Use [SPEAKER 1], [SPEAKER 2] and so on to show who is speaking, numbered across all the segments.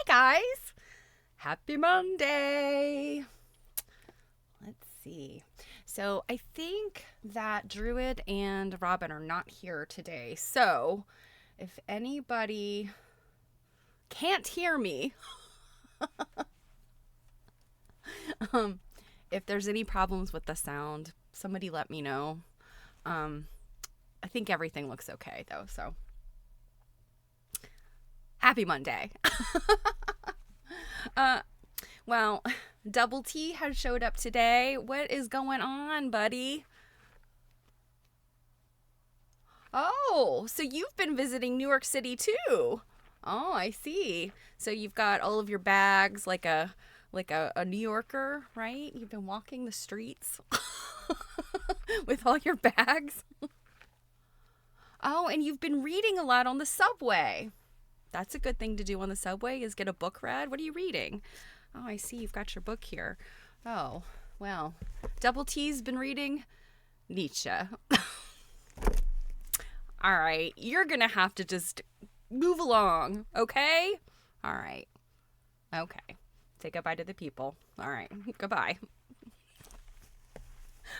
[SPEAKER 1] Guys, happy Monday. Let's see. So I think that Druid and Robin are not here today. So if anybody can't hear me, if there's any problems with the sound, somebody let me know. I think everything looks okay though. So happy Monday. Well, Double T has showed up today. What is going on, buddy? Oh, so you've been visiting New York City too. Oh, I see. So you've got all of your bags like a New Yorker, right? You've been walking the streets with all your bags. Oh, and you've been reading a lot on the subway. That's a good thing to do on the subway, is get a book read. What are you reading? Oh, I see. You've got your book here. Oh, well. Double T's been reading Nietzsche. All right. You're going to have to just move along, okay? All right. Okay. Say goodbye to the people. All right. Goodbye.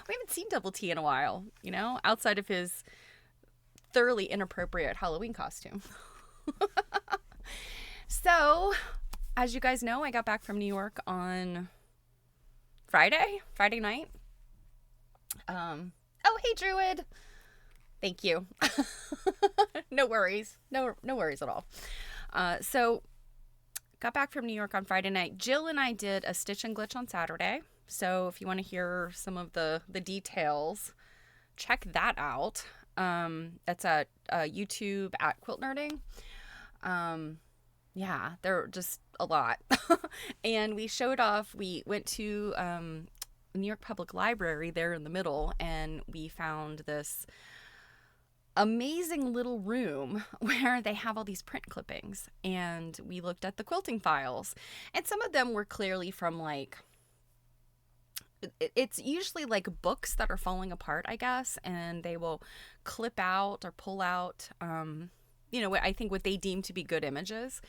[SPEAKER 1] We haven't seen Double T in a while, you know, outside of his thoroughly inappropriate Halloween costume. So, as you guys know, I got back from New York on Friday night. Oh, hey, Druid. Thank you. No worries. No worries at all. So, got back from New York on Friday night. Jill and I did a Stitch and Glitch on Saturday. So, if you want to hear some of the details, check that out. That's at YouTube at Quilt Nerding. Yeah, they're just a lot. And we showed off, we went to New York Public Library there in the middle, and we found this amazing little room where they have all these print clippings, and we looked at the quilting files, and some of them were clearly from like, it's usually like books that are falling apart, I guess, and they will clip out or pull out you know, I think what they deem to be good images.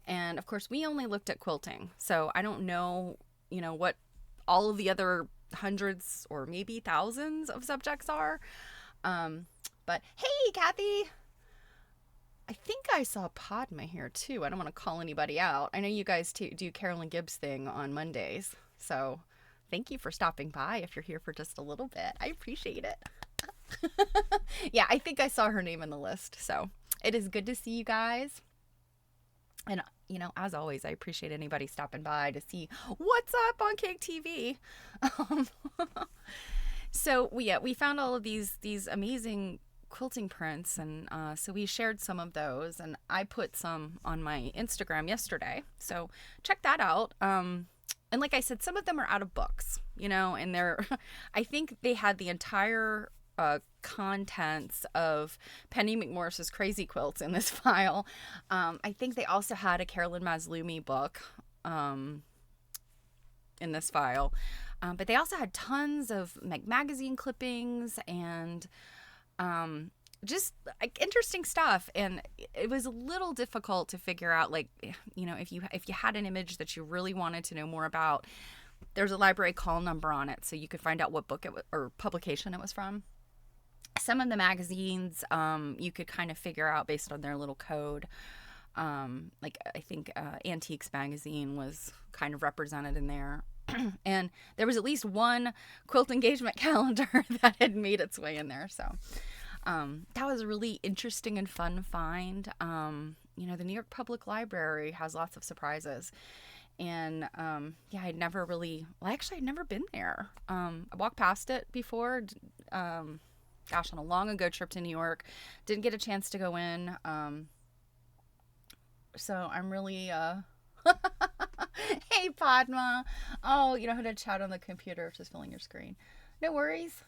[SPEAKER 1] And of course, we only looked at quilting. So I don't know, you know, what all of the other hundreds or maybe thousands of subjects are. But hey, Kathy, I think I saw Padma here too. I don't want to call anybody out. I know you guys do Carolyn Gibbs thing on Mondays. So thank you for stopping by if you're here for just a little bit. I appreciate it. Yeah, I think I saw her name in the list. So it is good to see you guys. And, as always, I appreciate anybody stopping by to see what's up on Cake TV. Um, so we found all of these amazing quilting prints, and so we shared some of those, and I put some on my Instagram yesterday. So check that out. And like I said, some of them are out of books, and they're, I think they had the entire contents of Penny McMorris's Crazy Quilts in this file. I think they also had a Carolyn Maslumi book in this file. But they also had tons of magazine clippings and just like interesting stuff. And it was a little difficult to figure out, like, if you had an image that you really wanted to know more about, there's a library call number on it, so you could find out what book it was, or publication it was from. Some of the magazines you could kind of figure out based on their little code. Like I think Antiques magazine was kind of represented in there. And there was at least one quilt engagement calendar that had made its way in there. So that was a really interesting and fun find. The New York Public Library has lots of surprises. And I'd never been there. I walked past it before, on a long ago trip to New York. Didn't get a chance to go in. So I'm really, hey, Padma. Oh, you know how to chat on the computer, just filling your screen. No worries.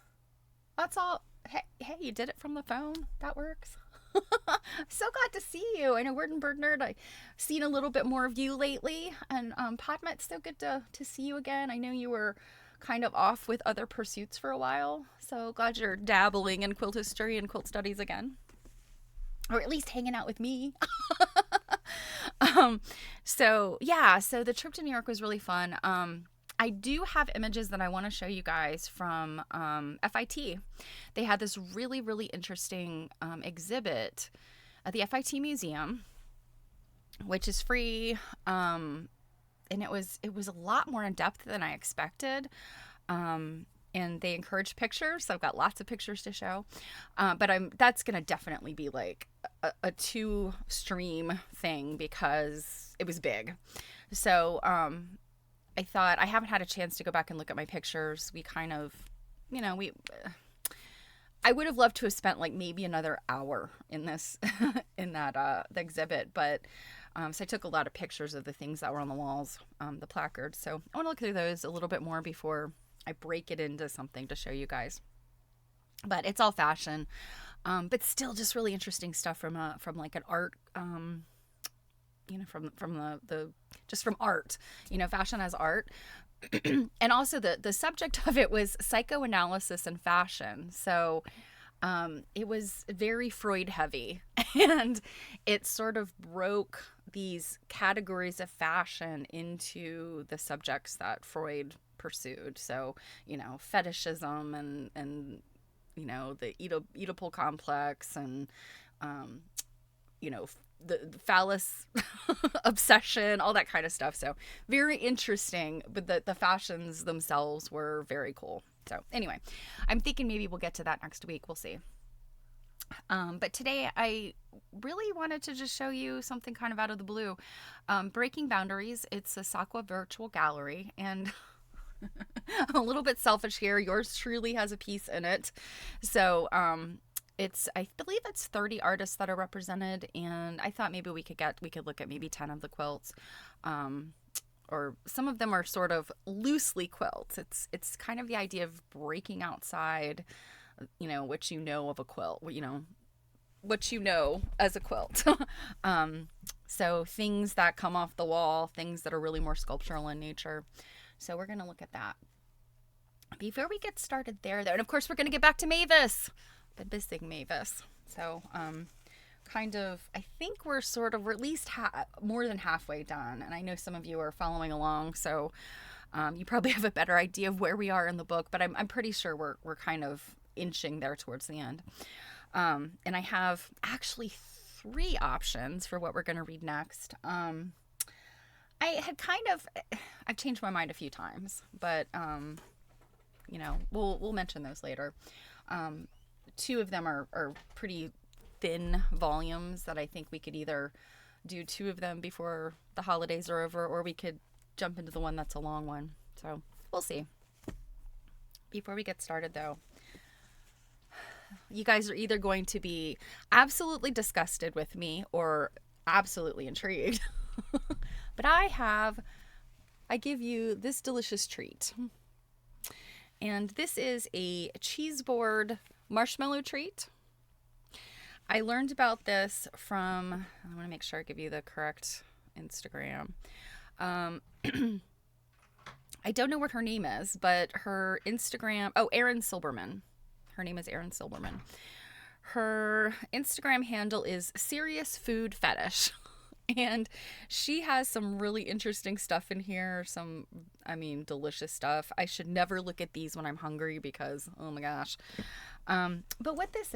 [SPEAKER 1] That's all. Hey, you did it from the phone. That works. So glad to see you. I know Word and Bird Nerd, I've seen a little bit more of you lately. And Padma, it's so good to see you again. I know you were kind of off with other pursuits for a while. So glad you're dabbling in quilt history and quilt studies again. Or at least hanging out with me. So the trip to New York was really fun. I do have images that I want to show you guys from FIT. They had this really, really interesting exhibit at the FIT Museum, which is free. And it was a lot more in depth than I expected. And they encouraged pictures, so I've got lots of pictures to show. But that's going to definitely be like a 2-stream thing because it was big. So I thought, I haven't had a chance to go back and look at my pictures. We kind of, I would have loved to have spent like maybe another hour in this, in that the exhibit, but so I took a lot of pictures of the things that were on the walls, the placards. So I want to look through those a little bit more before I break it into something to show you guys. But it's all fashion, but still just really interesting stuff from like an art, from the just from art, fashion as art. And also the subject of it was psychoanalysis and fashion. So it was very Freud heavy, and it sort of broke these categories of fashion into the subjects that Freud pursued. So, fetishism and the Oedipal complex and, the phallus obsession, all that kind of stuff. So very interesting, but the fashions themselves were very cool. So anyway, I'm thinking maybe we'll get to that next week. We'll see. But today I really wanted to just show you something kind of out of the blue. Breaking Boundaries. It's a SAQA virtual gallery, and a little bit selfish here. Yours truly has a piece in it. So, I believe it's 30 artists that are represented, and I thought maybe we could look at maybe 10 of the quilts. Or some of them are sort of loosely quilts. It's kind of the idea of breaking outside, what you know of a quilt, what you know as a quilt. So things that come off the wall, things that are really more sculptural in nature. So we're going to look at that. Before we get started there, and of course we're going to get back to Mavis. Been missing Mavis. So, I think we're at least more than halfway done. And I know some of you are following along, so you probably have a better idea of where we are in the book, but I'm pretty sure we're kind of inching there towards the end. And I have actually 3 options for what we're going to read next. I've changed my mind a few times, but, we'll mention those later. 2 of them are pretty thin volumes that I think we could either do 2 of them before the holidays are over, or we could jump into the one that's a long one. So we'll see. Before we get started, though, you guys are either going to be absolutely disgusted with me or absolutely intrigued. But I give you this delicious treat. And this is a cheese board marshmallow treat. I learned about this from, I want to make sure I give you the correct Instagram. I don't know what her name is, but her Instagram, Erin Silberman. Her name is Erin Silberman. Her Instagram handle is Serious Food Fetish. And she has some really interesting stuff in here. Delicious stuff. I should never look at these when I'm hungry because, oh my gosh. But what this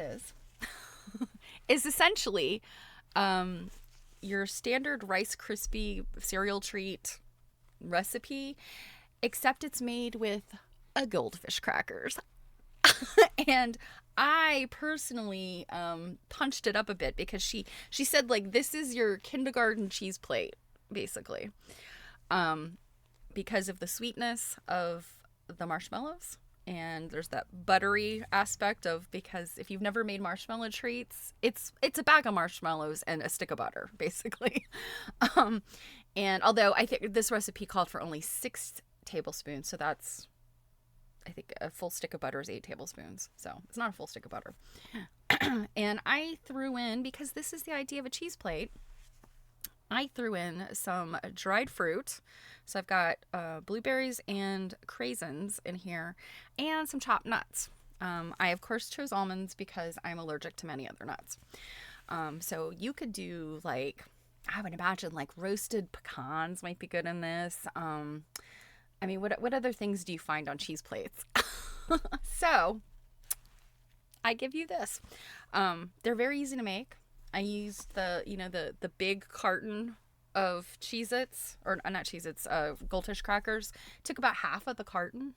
[SPEAKER 1] is essentially your standard Rice Krispie cereal treat recipe, except it's made with a goldfish crackers. And I personally punched it up a bit because she said, like, this is your kindergarten cheese plate, basically, because of the sweetness of the marshmallows. And there's that buttery aspect of, because if you've never made marshmallow treats, it's a bag of marshmallows and a stick of butter, basically. And although I think this recipe called for only 6 tablespoons, so that's, I think a full stick of butter is 8 tablespoons. So it's not a full stick of butter. And I threw in, because this is the idea of a cheese plate, I threw in some dried fruit. So I've got blueberries and craisins in here and some chopped nuts. I, of course, chose almonds because I'm allergic to many other nuts. So you could do, like, I would imagine, like, roasted pecans might be good in this. What other things do you find on cheese plates? So I give you this. They're very easy to make. I used the big carton of Cheez-Its, or not Cheez-Its, Goldfish crackers. Took about half of the carton.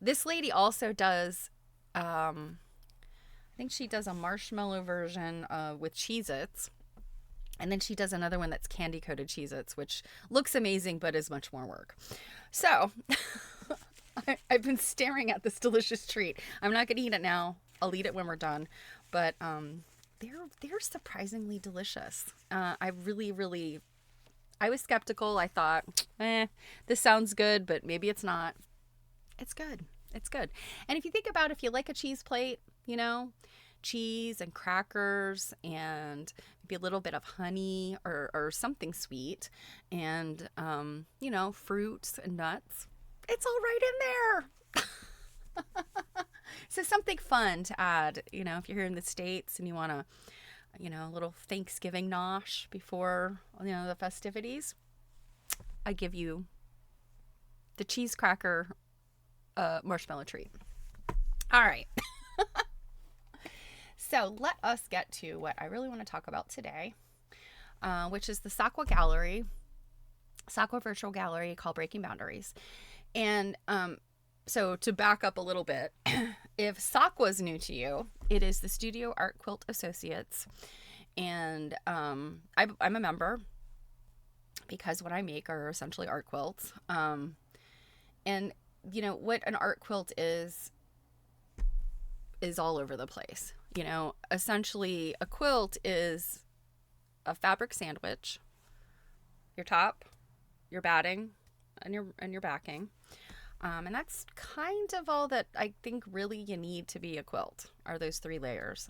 [SPEAKER 1] This lady also does, I think she does a marshmallow version with Cheez-Its. And then she does another one that's candy-coated Cheez-Its, which looks amazing, but is much more work. So I've been staring at this delicious treat. I'm not going to eat it now. I'll eat it when we're done. But they're surprisingly delicious. I was skeptical. I thought, this sounds good, but maybe it's not. It's good. It's good. And if you think about, if you like a cheese plate, cheese and crackers and maybe a little bit of honey or something sweet and, fruits and nuts, it's all right in there. So something fun to add, if you're here in the States and you want a little Thanksgiving nosh before, the festivities, I give you the cheese cracker marshmallow treat. All right. So let us get to what I really want to talk about today, which is the SAQA virtual gallery called Breaking Boundaries. And so to back up a little bit, if SAQA is new to you, it is the Studio Art Quilt Associates. And I'm a member because what I make are essentially art quilts. And what an art quilt is all over the place. Essentially a quilt is a fabric sandwich, your top, your batting, and your backing. And that's kind of all that I think really you need to be a quilt, are those 3 layers.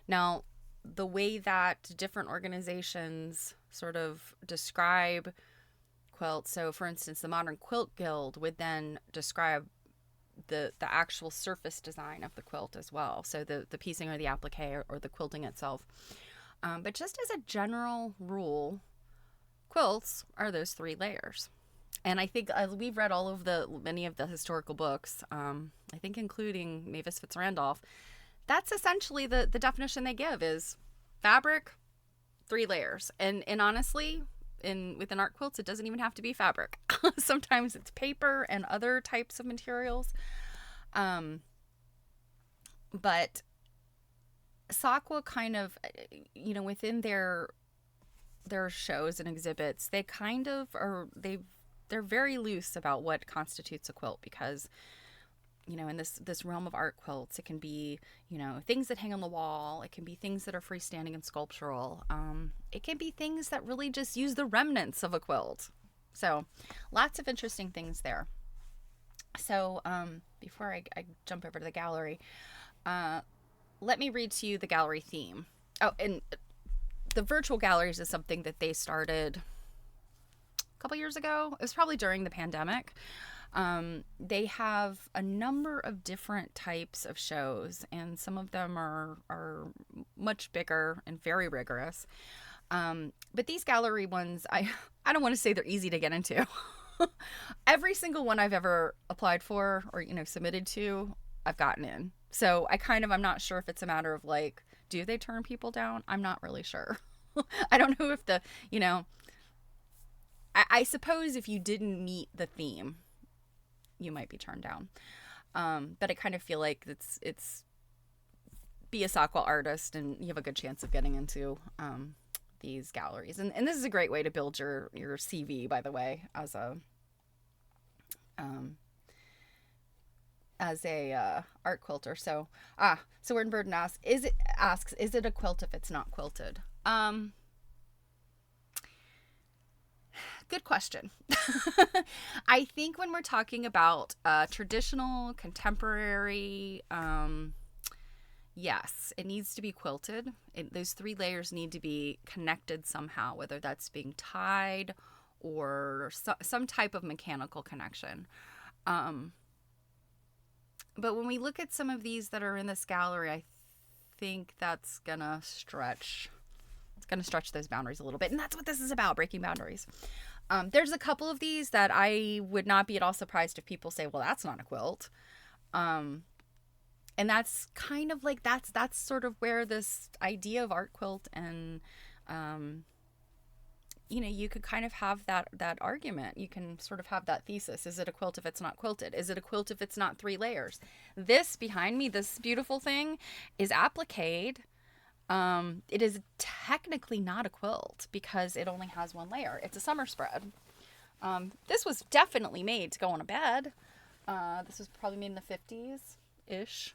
[SPEAKER 1] Now, the way that different organizations sort of describe quilts, so for instance, the Modern Quilt Guild would then describe the actual surface design of the quilt as well. So the piecing or the applique or the quilting itself. But just as a general rule, quilts are those 3 layers. And I think we've read many of the historical books, I think including Mavis Fitz Randolph, that's essentially the definition they give is fabric, 3 layers. And honestly, within art quilts, it doesn't even have to be fabric. Sometimes it's paper and other types of materials. But SAQA kind of, within their shows and exhibits, they kind of are they're very loose about what constitutes a quilt because in this realm of art quilts, it can be things that hang on the wall, it can be things that are freestanding and sculptural, it can be things that really just use the remnants of a quilt. So lots of interesting things there. So before I jump over to the gallery, let me read to you the gallery theme. Oh, and the virtual galleries is something that they started a couple years ago. It was probably during the pandemic. They have a number of different types of shows, and some of them are much bigger and very rigorous. But these gallery ones, I don't want to say they're easy to get into. Every single one I've ever applied for or, submitted to, I've gotten in. So I'm not sure if it's a matter of like, do they turn people down? I'm not really sure. I don't know if I suppose if you didn't meet the theme, you might be turned down. But I kind of feel like it's be a SAQA artist and you have a good chance of getting into these galleries. And this is a great way to build your CV, by the way, as a art quilter. So Word and Burden asks, is it a quilt if it's not quilted? Good question. I think when we're talking about traditional, contemporary, yes, it needs to be quilted. Those 3 layers need to be connected somehow, whether that's being tied or some type of mechanical connection. But when we look at some of these that are in this gallery, I think that's gonna stretch. It's gonna stretch those boundaries a little bit, and that's what this is about: breaking boundaries. There's a couple of these that I would not be at all surprised if people say, "Well, that's not a quilt," and that's kind of like that's sort of where this idea of art quilt and you could kind of have that argument. You can sort of have that thesis. Is it a quilt if it's not quilted? Is it a quilt if it's not 3 layers? This behind me, this beautiful thing, is applique. It is technically not a quilt because it only has 1 layer. It's a summer spread. This was definitely made to go on a bed. This was probably made in the 50s-ish.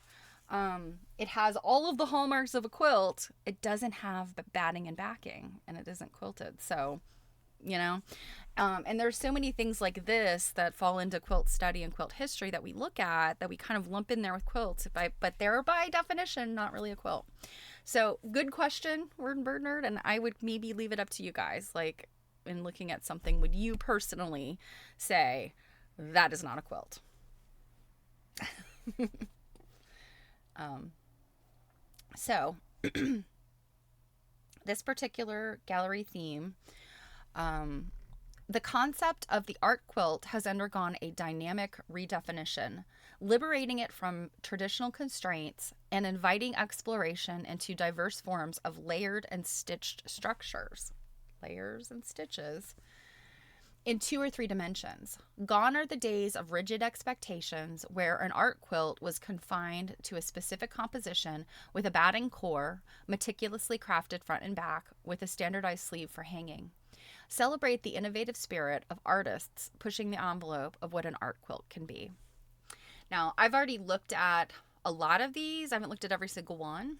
[SPEAKER 1] It has all of the hallmarks of a quilt. It doesn't have batting and backing, and it isn't quilted. So, and there's so many things like this that fall into quilt study and quilt history that we look at that we kind of lump in there with quilts, but they're by definition not really a quilt. So good question, Word and Bird Nerd, and I would maybe leave it up to you guys. Like, in looking at something, would you personally say that is not a quilt? So this particular gallery theme, the concept of the art quilt has undergone a dynamic redefinition, liberating it from traditional constraints and inviting exploration into diverse forms of layered and stitched structures. Layers and stitches. In 2 or 3 dimensions. Gone are the days of rigid expectations where an art quilt was confined to a specific composition with a batting core, meticulously crafted front and back, with a standardized sleeve for hanging. Celebrate the innovative spirit of artists pushing the envelope of what an art quilt can be. Now, I've already looked at a lot of these. I haven't looked at every single one.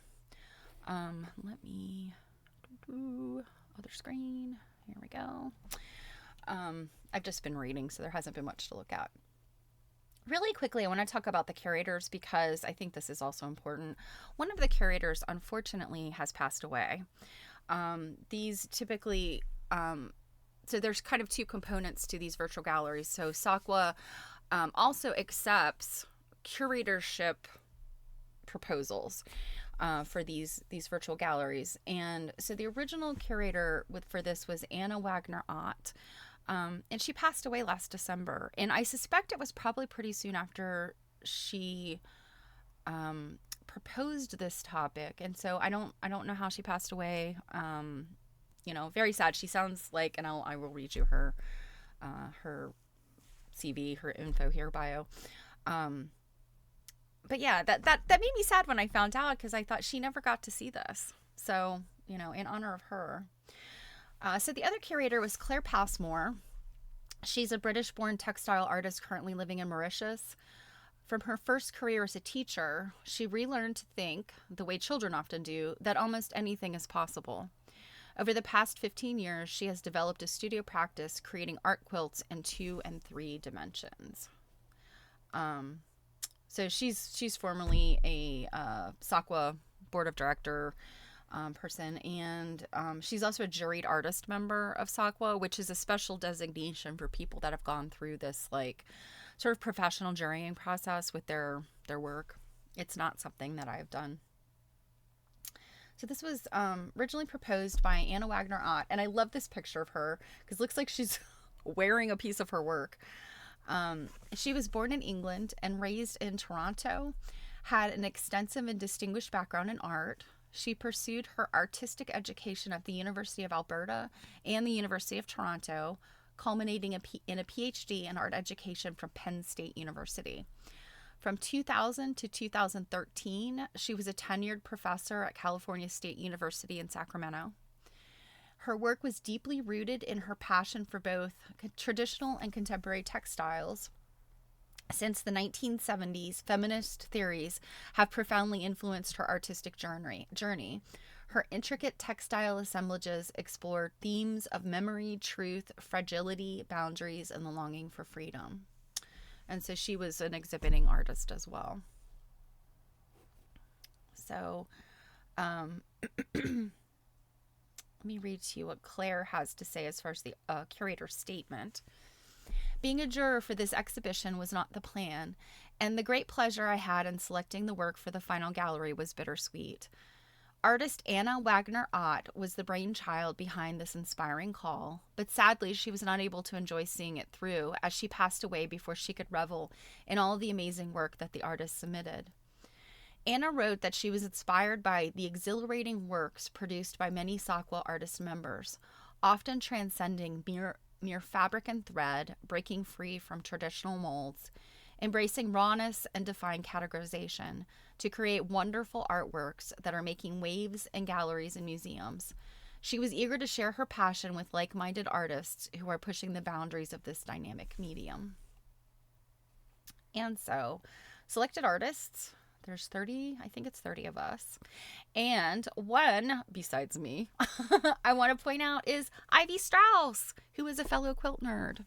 [SPEAKER 1] Let me do other screen. Here we go. I've just been reading, so there hasn't been much to look at. Really quickly, I want to talk about the curators because I think this is also important. One of the curators, unfortunately, has passed away. These typically, so there's kind of 2 components to these virtual galleries. So SAQA also accepts curatorship proposals for these virtual galleries. And so the original curator for this was Anna Wagner-Ott. And she passed away last December. And I suspect it was probably pretty soon after she proposed this topic. And so I don't know how she passed away. Very sad. She sounds like, and I will read you her CV, her info here, bio. But yeah, that made me sad when I found out because I thought she never got to see this. So, in honor of her. So the other curator was Claire Passmore. She's a British born textile artist currently living in Mauritius. From her first career as a teacher, she relearned to think, the way children often do, that almost anything is possible. Over the past 15 years, she has developed a studio practice creating art quilts in 2 and 3 dimensions. So she's formerly a SAQA board of director person, and she's also a juried artist member of SAQA, which is a special designation for people that have gone through this like sort of professional jurying process with their work. It's not something that I've done. So this was originally proposed by Anna Wagner Ott, and I love this picture of her because it looks like she's wearing a piece of her work. She was born in England and raised in Toronto, had an extensive and distinguished background in art. She pursued her artistic education at the University of Alberta and the University of Toronto, culminating in a PhD in art education from Penn State University. From 2000 to 2013, she was a tenured professor at California State University in Sacramento. Her work was deeply rooted in her passion for both traditional and contemporary textiles. Since the 1970s, feminist theories have profoundly influenced her artistic journey. Her intricate textile assemblages explored themes of memory, truth, fragility, boundaries, and the longing for freedom. And so she was an exhibiting artist as well. So, let me read to you what Claire has to say as far as the curator's statement. Being a juror for this exhibition was not the plan, and the great pleasure I had in selecting the work for the final gallery was bittersweet. Artist Anna Wagner Ott was the brainchild behind this inspiring call, but sadly she was not able to enjoy seeing it through as she passed away before she could revel in all the amazing work that the artist submitted. Anna wrote that she was inspired by the exhilarating works produced by many SAQA artist members, often transcending mere fabric and thread, breaking free from traditional molds, embracing rawness and defying categorization to create wonderful artworks that are making waves in galleries and museums. She was eager to share her passion with like-minded artists who are pushing the boundaries of this dynamic medium. And so, selected artists, there's 30, I think it's 30 of us. And one, besides me, I want to point out is Ivy Strauss, who is a fellow quilt nerd.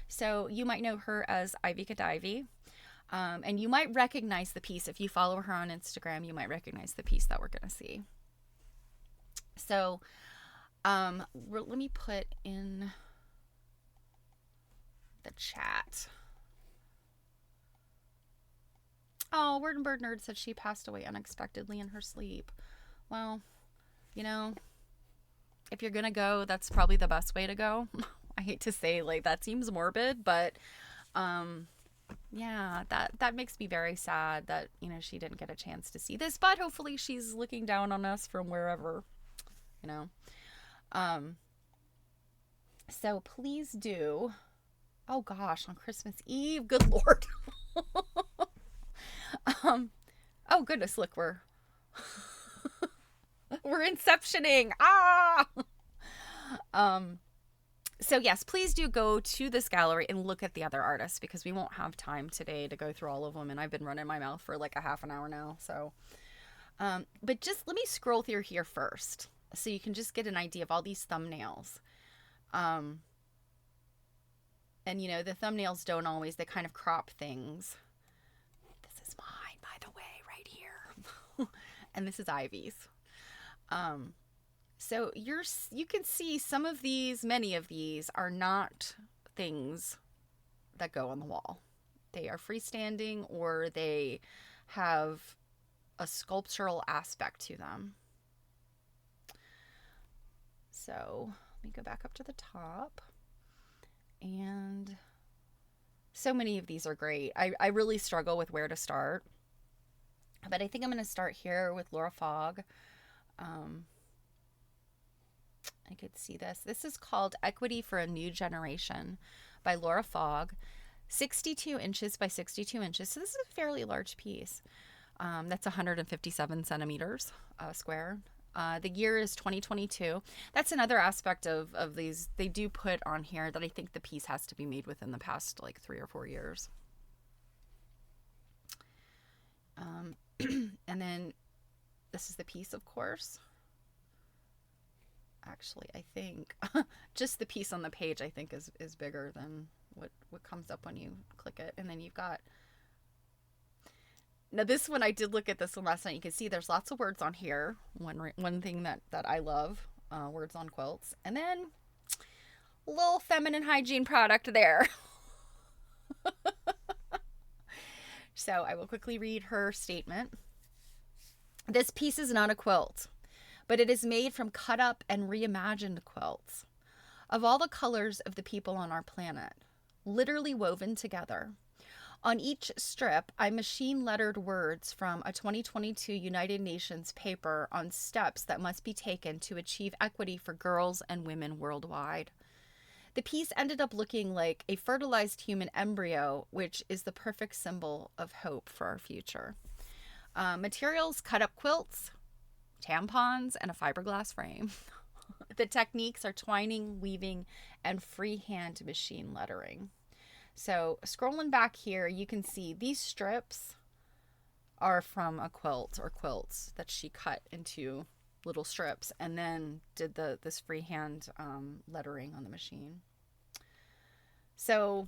[SPEAKER 1] So you might know her as Ivy Kadivy. And you might recognize the piece. If you follow her on Instagram, you might recognize the piece that we're going to see. So let me put in the chat. Oh, Word and Bird Nerd said she passed away unexpectedly in her sleep. Well, if you're going to go, that's probably the best way to go. I hate to say, like, that seems morbid, but yeah, that makes me very sad that, she didn't get a chance to see this, but hopefully she's looking down on us from wherever, So please do. Oh gosh, on Christmas Eve, good Lord. Oh goodness, look, we're inceptioning. So yes, please do go to this gallery and look at the other artists because we won't have time today to go through all of them, and I've been running my mouth for like a half an hour now. So, but just let me scroll through here first so you can just get an idea of all these thumbnails. And the thumbnails don't always, they kind of crop things. This is mine, by the way, right here. And this is Ivy's. So you can see some of these, many of these are not things that go on the wall. They are freestanding or they have a sculptural aspect to them. So let me go back up to the top. And so many of these are great. I really struggle with where to start. But I think I'm going to start here with Laura Fogg. I could see this. This is called Equity for a New Generation by Laura Fogg. 62 inches by 62 inches. So this is a fairly large piece. That's 157 centimeters square. The year is 2022. That's another aspect of these. They do put on here that I think the piece has to be made within the past like 3 or 4 years. And then this is the piece, of course. Actually, I think just the piece on the page, I think, is bigger than what comes up when you click it. And then you've got, now this one, I did look at this one last night. You can see there's lots of words on here. One thing that I love, words on quilts. And then a little feminine hygiene product there. So I will quickly read her statement. This piece is not a quilt, but it is made from cut up and reimagined quilts of all the colors of the people on our planet, literally woven together. On each strip, I machine lettered words from a 2022 United Nations paper on steps that must be taken to achieve equity for girls and women worldwide. The piece ended up looking like a fertilized human embryo, which is the perfect symbol of hope for our future. Materials: cut up quilts, tampons, and a fiberglass frame. The techniques are twining, weaving, and freehand machine lettering. So scrolling back here, you can see these strips are from a quilt or quilts that she cut into little strips and then did this freehand lettering on the machine. So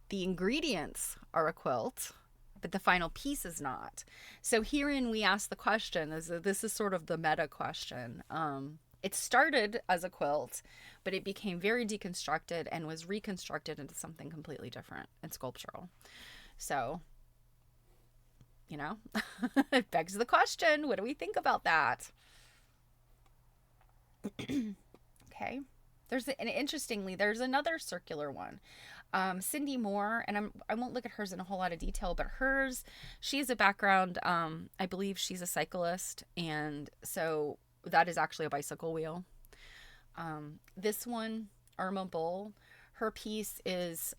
[SPEAKER 1] the ingredients are a quilt, but the final piece is not. So herein we ask the question, this is sort of the meta question. It started as a quilt, but it became very deconstructed and was reconstructed into something completely different and sculptural. So, you know, it begs the question, what do we think about that? Okay. Interestingly, there's another circular one. Cindy Moore, and I won't look at hers in a whole lot of detail, but hers, she has a background, I believe she's a cyclist, and so that is actually a bicycle wheel. This one, Irma Bull, her piece is,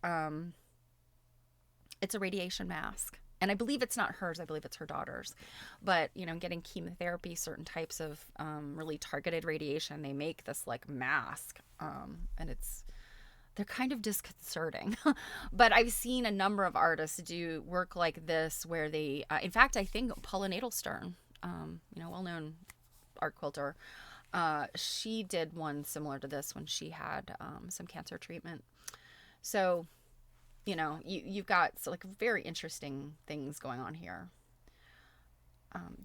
[SPEAKER 1] it's a radiation mask. And I believe it's not hers, I believe it's her daughter's. But, you know, getting chemotherapy, certain types of really targeted radiation, they make this like mask. And they're kind of disconcerting. But I've seen a number of artists do work like this where they, in fact, I think Paula Nadelstern, you know, well-known art quilter, she did one similar to this when she had some cancer treatment. So, you know, you've got like very interesting things going on here.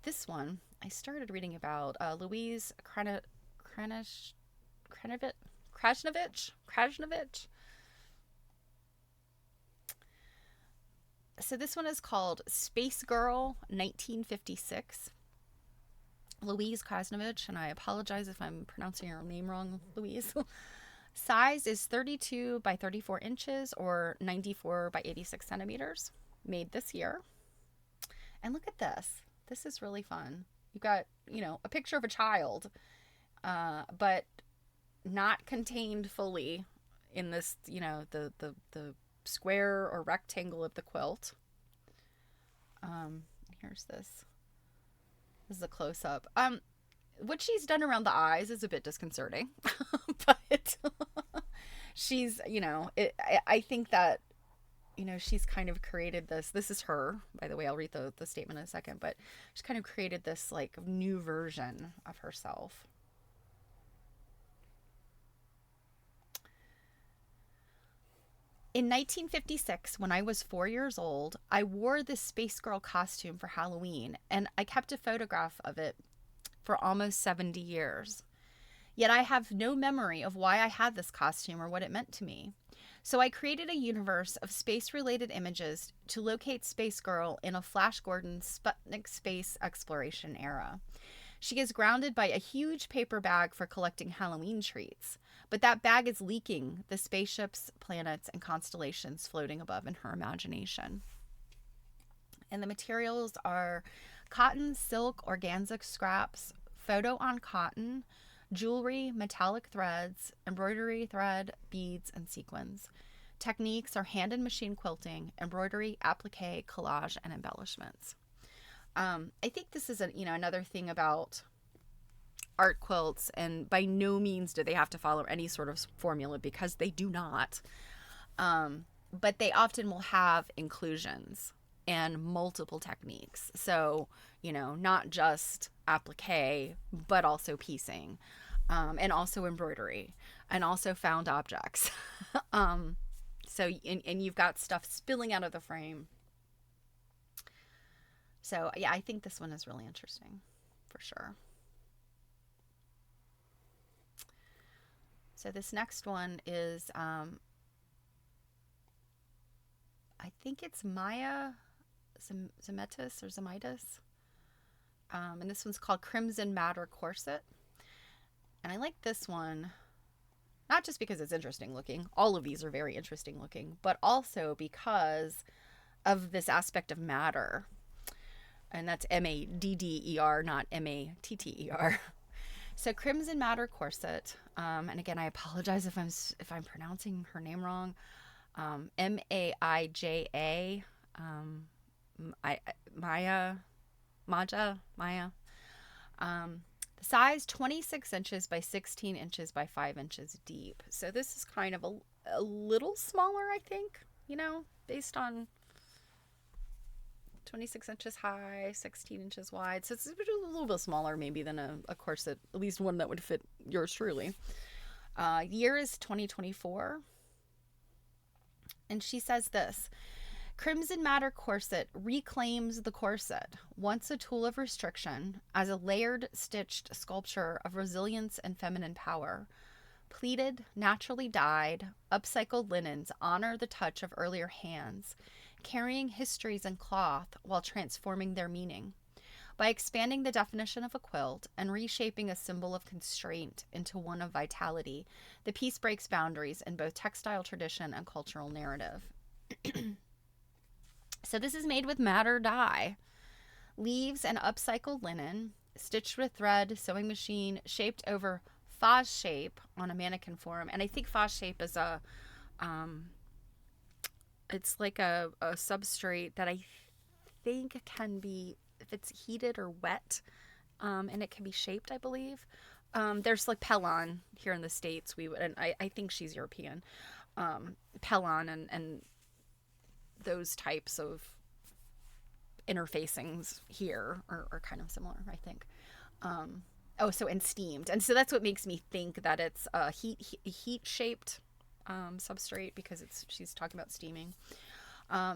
[SPEAKER 1] This one, I started reading about Louise Krajnovic. So this one is called Space Girl 1956. Louise Krajnovic, and I apologize if I'm pronouncing your name wrong, Louise. Size is 32 by 34 inches or 94 by 86 centimeters. Made this year. And look at this. This is really fun. You've got, you know, a picture of a child, but not contained fully in this, you know, the square or rectangle of the quilt. Here's this. This is a close-up. What she's done around the eyes is a bit disconcerting, but she's, you know, I think that, you know, she's kind of created this. This is her, by the way. I'll read the statement in a second, but she's kind of created this like new version of herself. In 1956, when I was 4 years old, I wore this Space Girl costume for Halloween, and I kept a photograph of it for almost 70 years. Yet I have no memory of why I had this costume or what it meant to me. So I created a universe of space-related images to locate Space Girl in a Flash Gordon Sputnik space exploration era. She is grounded by a huge paper bag for collecting Halloween treats, but that bag is leaking the spaceships, planets, and constellations floating above in her imagination. And the materials are cotton, silk, organza scraps, photo on cotton, jewelry, metallic threads, embroidery thread, beads, and sequins. Techniques are hand and machine quilting, embroidery, applique, collage, and embellishments. I think this is another thing about art quilts, and by no means do they have to follow any sort of formula, because they do not. But they often will have inclusions and multiple techniques. So, not just applique, but also piecing, and also embroidery, and also found objects. So, and you've got stuff spilling out of the frame. So, yeah, I think this one is really interesting for sure. So this next one is, I think it's Maya Zemetis or Zemitis. And this one's called Crimson Madder Corset. And I like this one, not just because it's interesting looking. All of these are very interesting looking, but also because of this aspect of madder. And that's M-A-D-D-E-R, not M-A-T-T-E-R. So Crimson Madder Corset, and again, I apologize if I'm pronouncing her name wrong. M-A-I-J-A, Maya. The size 26 inches by 16 inches by 5 inches deep. So this is kind of a little smaller, I think, based on 26 inches high, 16 inches wide. So it's a little bit smaller maybe than a corset, at least one that would fit yours truly. Year is 2024. And she says this: Crimson Madder Corset reclaims the corset, once a tool of restriction, as a layered, stitched sculpture of resilience and feminine power. Pleated, naturally dyed, upcycled linens honor the touch of earlier hands, carrying histories in cloth while transforming their meaning. By expanding the definition of a quilt and reshaping a symbol of constraint into one of vitality, the piece breaks boundaries in both textile tradition and cultural narrative. So this is made with madder dye. Leaves and upcycled linen, stitched with thread, sewing machine, shaped over faz shape on a mannequin form. And I think faz shape is it's like a substrate that I think can be, if it's heated or wet, and it can be shaped, I believe. There's like Pellon here in the States. And I think she's European. Pellon and those types of interfacings here are kind of similar, I think. And steamed. And so that's what makes me think that it's a heat shaped substrate, because she's talking about steaming.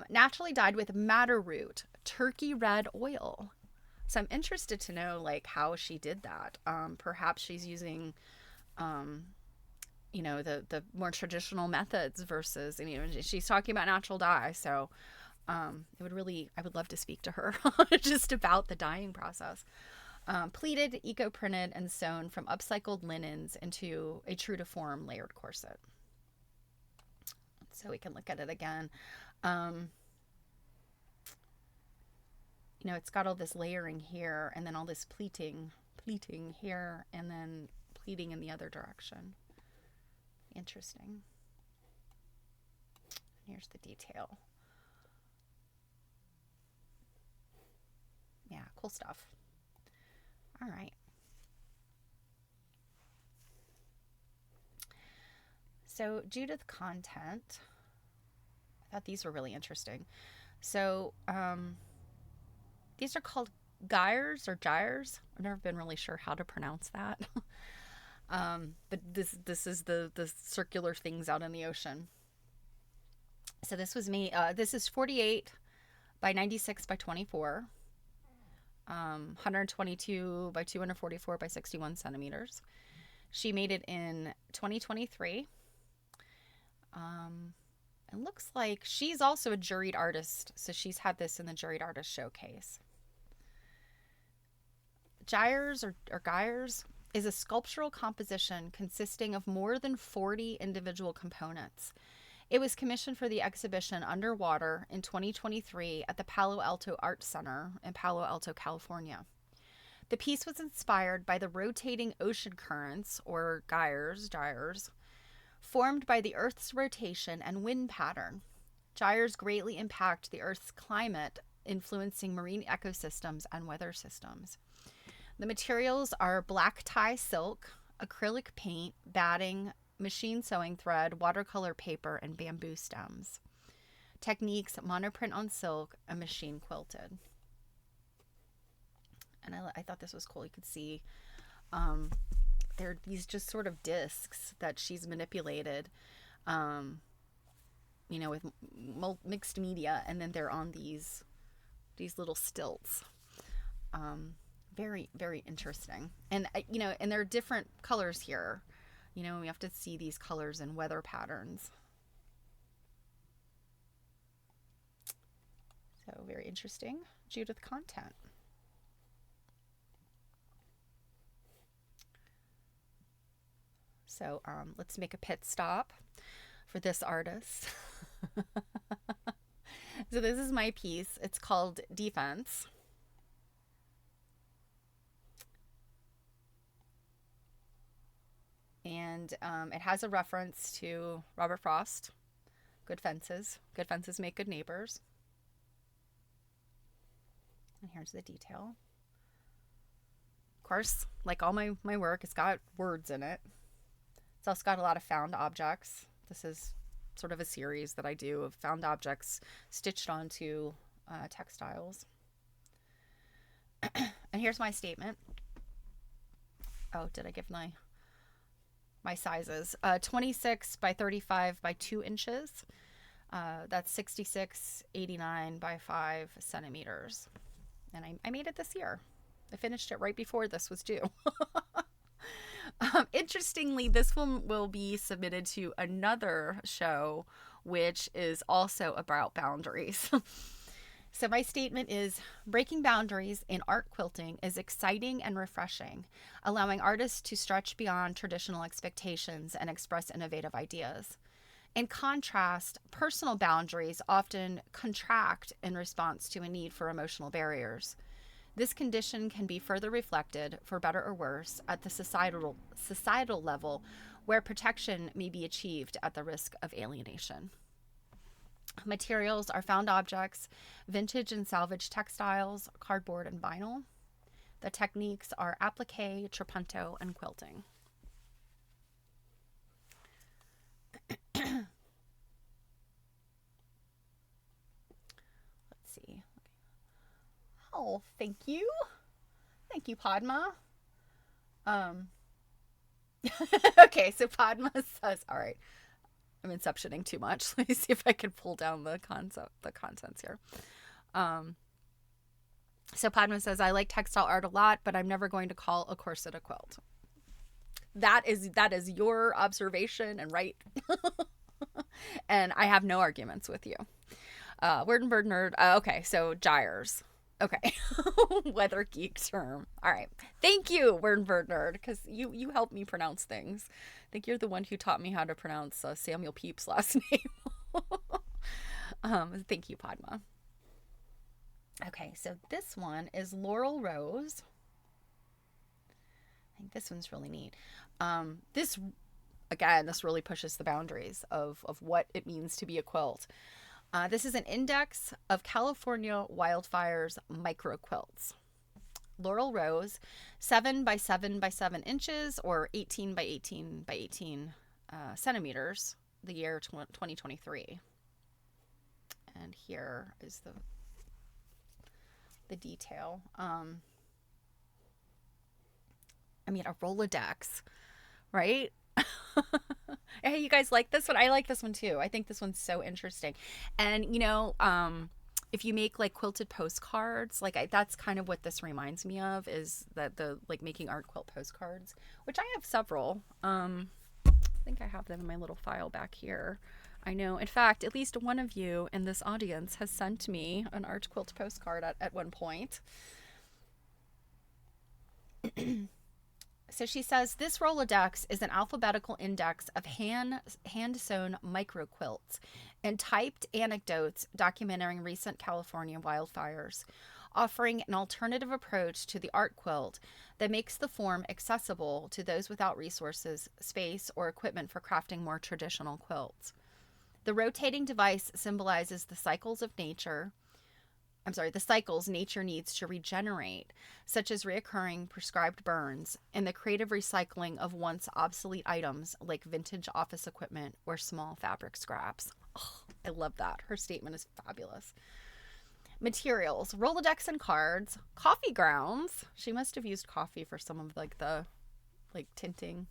[SPEAKER 1] Naturally dyed with madder root, turkey red oil. So I'm interested to know how she did that. Perhaps she's using the more traditional methods versus, she's talking about natural dye. So I would love to speak to her just about the dyeing process. Pleated, eco-printed, and sewn from upcycled linens into a true to form layered corset. So we can look at it again. It's got all this layering here, and then all this pleating here, and then pleating in the other direction. Interesting. Here's the detail. Yeah, cool stuff. All right. So Judith Content, I thought these were really interesting. So these are called gyres or gyres. I've never been really sure how to pronounce that. But this is the circular things out in the ocean. So this was me. This is 48 by 96 by 24. 122 by 244 by 61 centimeters. She made it in 2023. It looks like she's also a juried artist, so she's had this in the Juried Artist Showcase. Gyres or gyres is a sculptural composition consisting of more than 40 individual components. It was commissioned for the exhibition Underwater in 2023 at the Palo Alto Art Center in Palo Alto, California. The piece was inspired by the rotating ocean currents, or gyres, Formed by the Earth's rotation and wind pattern, gyres greatly impact the Earth's climate, influencing marine ecosystems and weather systems. The materials are black tie silk, acrylic paint, batting, machine sewing thread, watercolor paper, and bamboo stems. Techniques: monoprint on silk and machine quilted. And I thought this was cool. You could see there are these just sort of discs that she's manipulated, with mixed media, and then they're on these little stilts. Very, very interesting. And and there are different colors here. We have to see these colors and weather patterns. So very interesting. Judith content. So let's make a pit stop for this artist. So this is my piece. It's called Defense. And it has a reference to Robert Frost. Good fences. Good fences make good neighbors. And here's the detail. Of course, like all my work, it's got words in it. It's also got a lot of found objects. This is sort of a series that I do of found objects stitched onto textiles. And here's my statement. Oh, did I give my sizes? 26 by 35 by 2 inches. That's 66.89 by 5 centimeters. And I made it this year. I finished it right before this was due. Interestingly, this one will be submitted to another show, which is also about boundaries. So my statement is: breaking boundaries in art quilting is exciting and refreshing, allowing artists to stretch beyond traditional expectations and express innovative ideas. In contrast, personal boundaries often contract in response to a need for emotional barriers. This condition can be further reflected, for better or worse, at the societal level, where protection may be achieved at the risk of alienation. Materials are found objects, vintage and salvage textiles, cardboard, and vinyl. The techniques are applique, trapunto, and quilting. Let's see. Oh, thank you. Thank you, Padma. Okay, so Padma says, all right, I'm inceptioning too much. Let me see if I can pull down the contents here. So Padma says, I like textile art a lot, but I'm never going to call a corset a quilt. That is your observation and right. And I have no arguments with you. Word and bird nerd. Okay, so gyres. Okay. Weather geek term. All right. Thank you, word and bird nerd, because you helped me pronounce things. I think you're the one who taught me how to pronounce Samuel Pepys' last name. Thank you, Padma. Okay, so this one is Laurel Rose. I think this one's really neat. This really pushes the boundaries of what it means to be a quilt. This is an index of California wildfires micro quilts. Laurel Rose, 7 by 7 by 7 inches, or 18 by 18 by 18 centimeters, the year 2023. And here is the detail. I mean, a Rolodex, right? Hey, you guys like this one? I like this one too. I think this one's so interesting. And if you make like quilted postcards, that's kind of what this reminds me of, is that the making art quilt postcards, which I have several. I think I have them in my little file back here. I know, in fact, at least one of you in this audience has sent me an art quilt postcard at one point. So she says, this Rolodex is an alphabetical index of hand-sewn micro quilts and typed anecdotes documenting recent California wildfires. offering an alternative approach to the art quilt that makes the form accessible to those without resources, space, or equipment for crafting more traditional quilts. The rotating device symbolizes the cycles nature needs to regenerate, such as reoccurring prescribed burns and the creative recycling of once obsolete items like vintage office equipment or small fabric scraps. Oh, I love that. Her statement is fabulous. Materials: Rolodex and cards, coffee grounds. She must have used coffee for some of the tinting.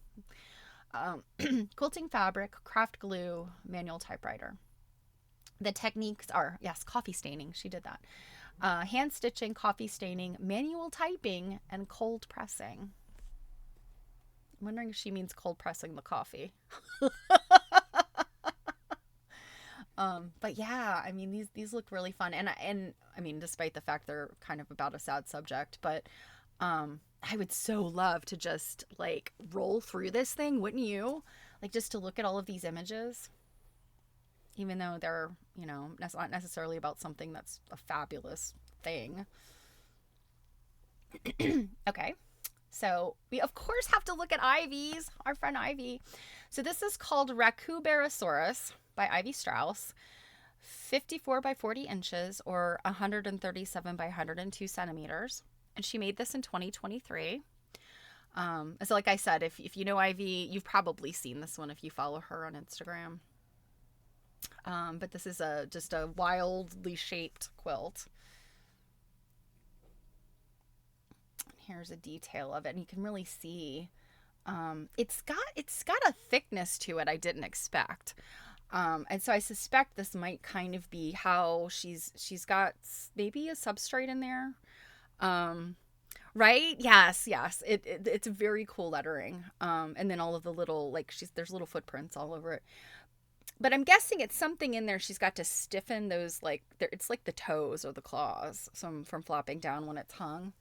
[SPEAKER 1] Quilting fabric, craft glue, manual typewriter. The techniques are, yes, coffee staining. She did that. Hand stitching, coffee staining, manual typing, and cold pressing. I'm wondering if she means cold pressing the coffee. But yeah, I mean, these look really fun. And I mean, despite the fact they're kind of about a sad subject, but I would so love to just like roll through this thing, wouldn't you? Like just to look at all of these images, even though they're, not necessarily about something that's a fabulous thing. Okay. So we of course have to look at Ivy's, our friend Ivy. So this is called Rakubarosaurus by Ivy Strauss, 54 by 40 inches or 137 by 102 centimeters. And she made this in 2023. So like I said, if you know Ivy, you've probably seen this one if you follow her on Instagram. But this is just a wildly shaped quilt. Here's a detail of it, and you can really see it's got a thickness to it I didn't expect. And so I suspect this might kind of be how she's got maybe a substrate in there. Right? Yes. It's very cool lettering. And then all of the little, there's little footprints all over it. But I'm guessing it's something in there she's got to stiffen those, it's like the toes or the claws from flopping down when it's hung.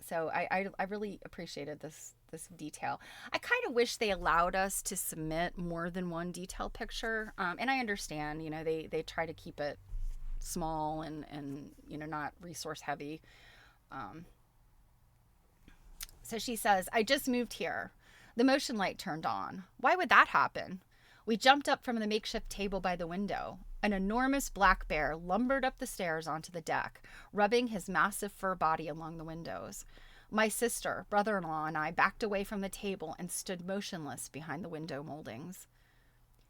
[SPEAKER 1] So I really appreciated this detail. I kind of wish they allowed us to submit more than one detail picture. And I understand, they try to keep it small and not resource heavy. So she says, I just moved here. The motion light turned on. Why would that happen? We jumped up from the makeshift table by the window. An enormous black bear lumbered up the stairs onto the deck, rubbing his massive fur body along the windows. My sister, brother-in-law, and I backed away from the table and stood motionless behind the window moldings.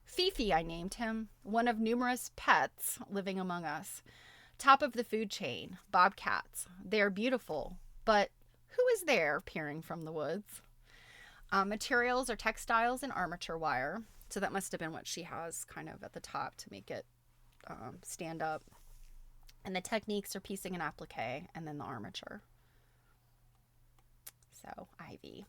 [SPEAKER 1] Fifi, I named him, one of numerous pets living among us. Top of the food chain, bobcats. They are beautiful, but who is there peering from the woods? Materials are textiles and armature wire. So that must have been what she has kind of at the top to make it stand up. And the techniques are piecing and applique, and then the armature. So, Ivy.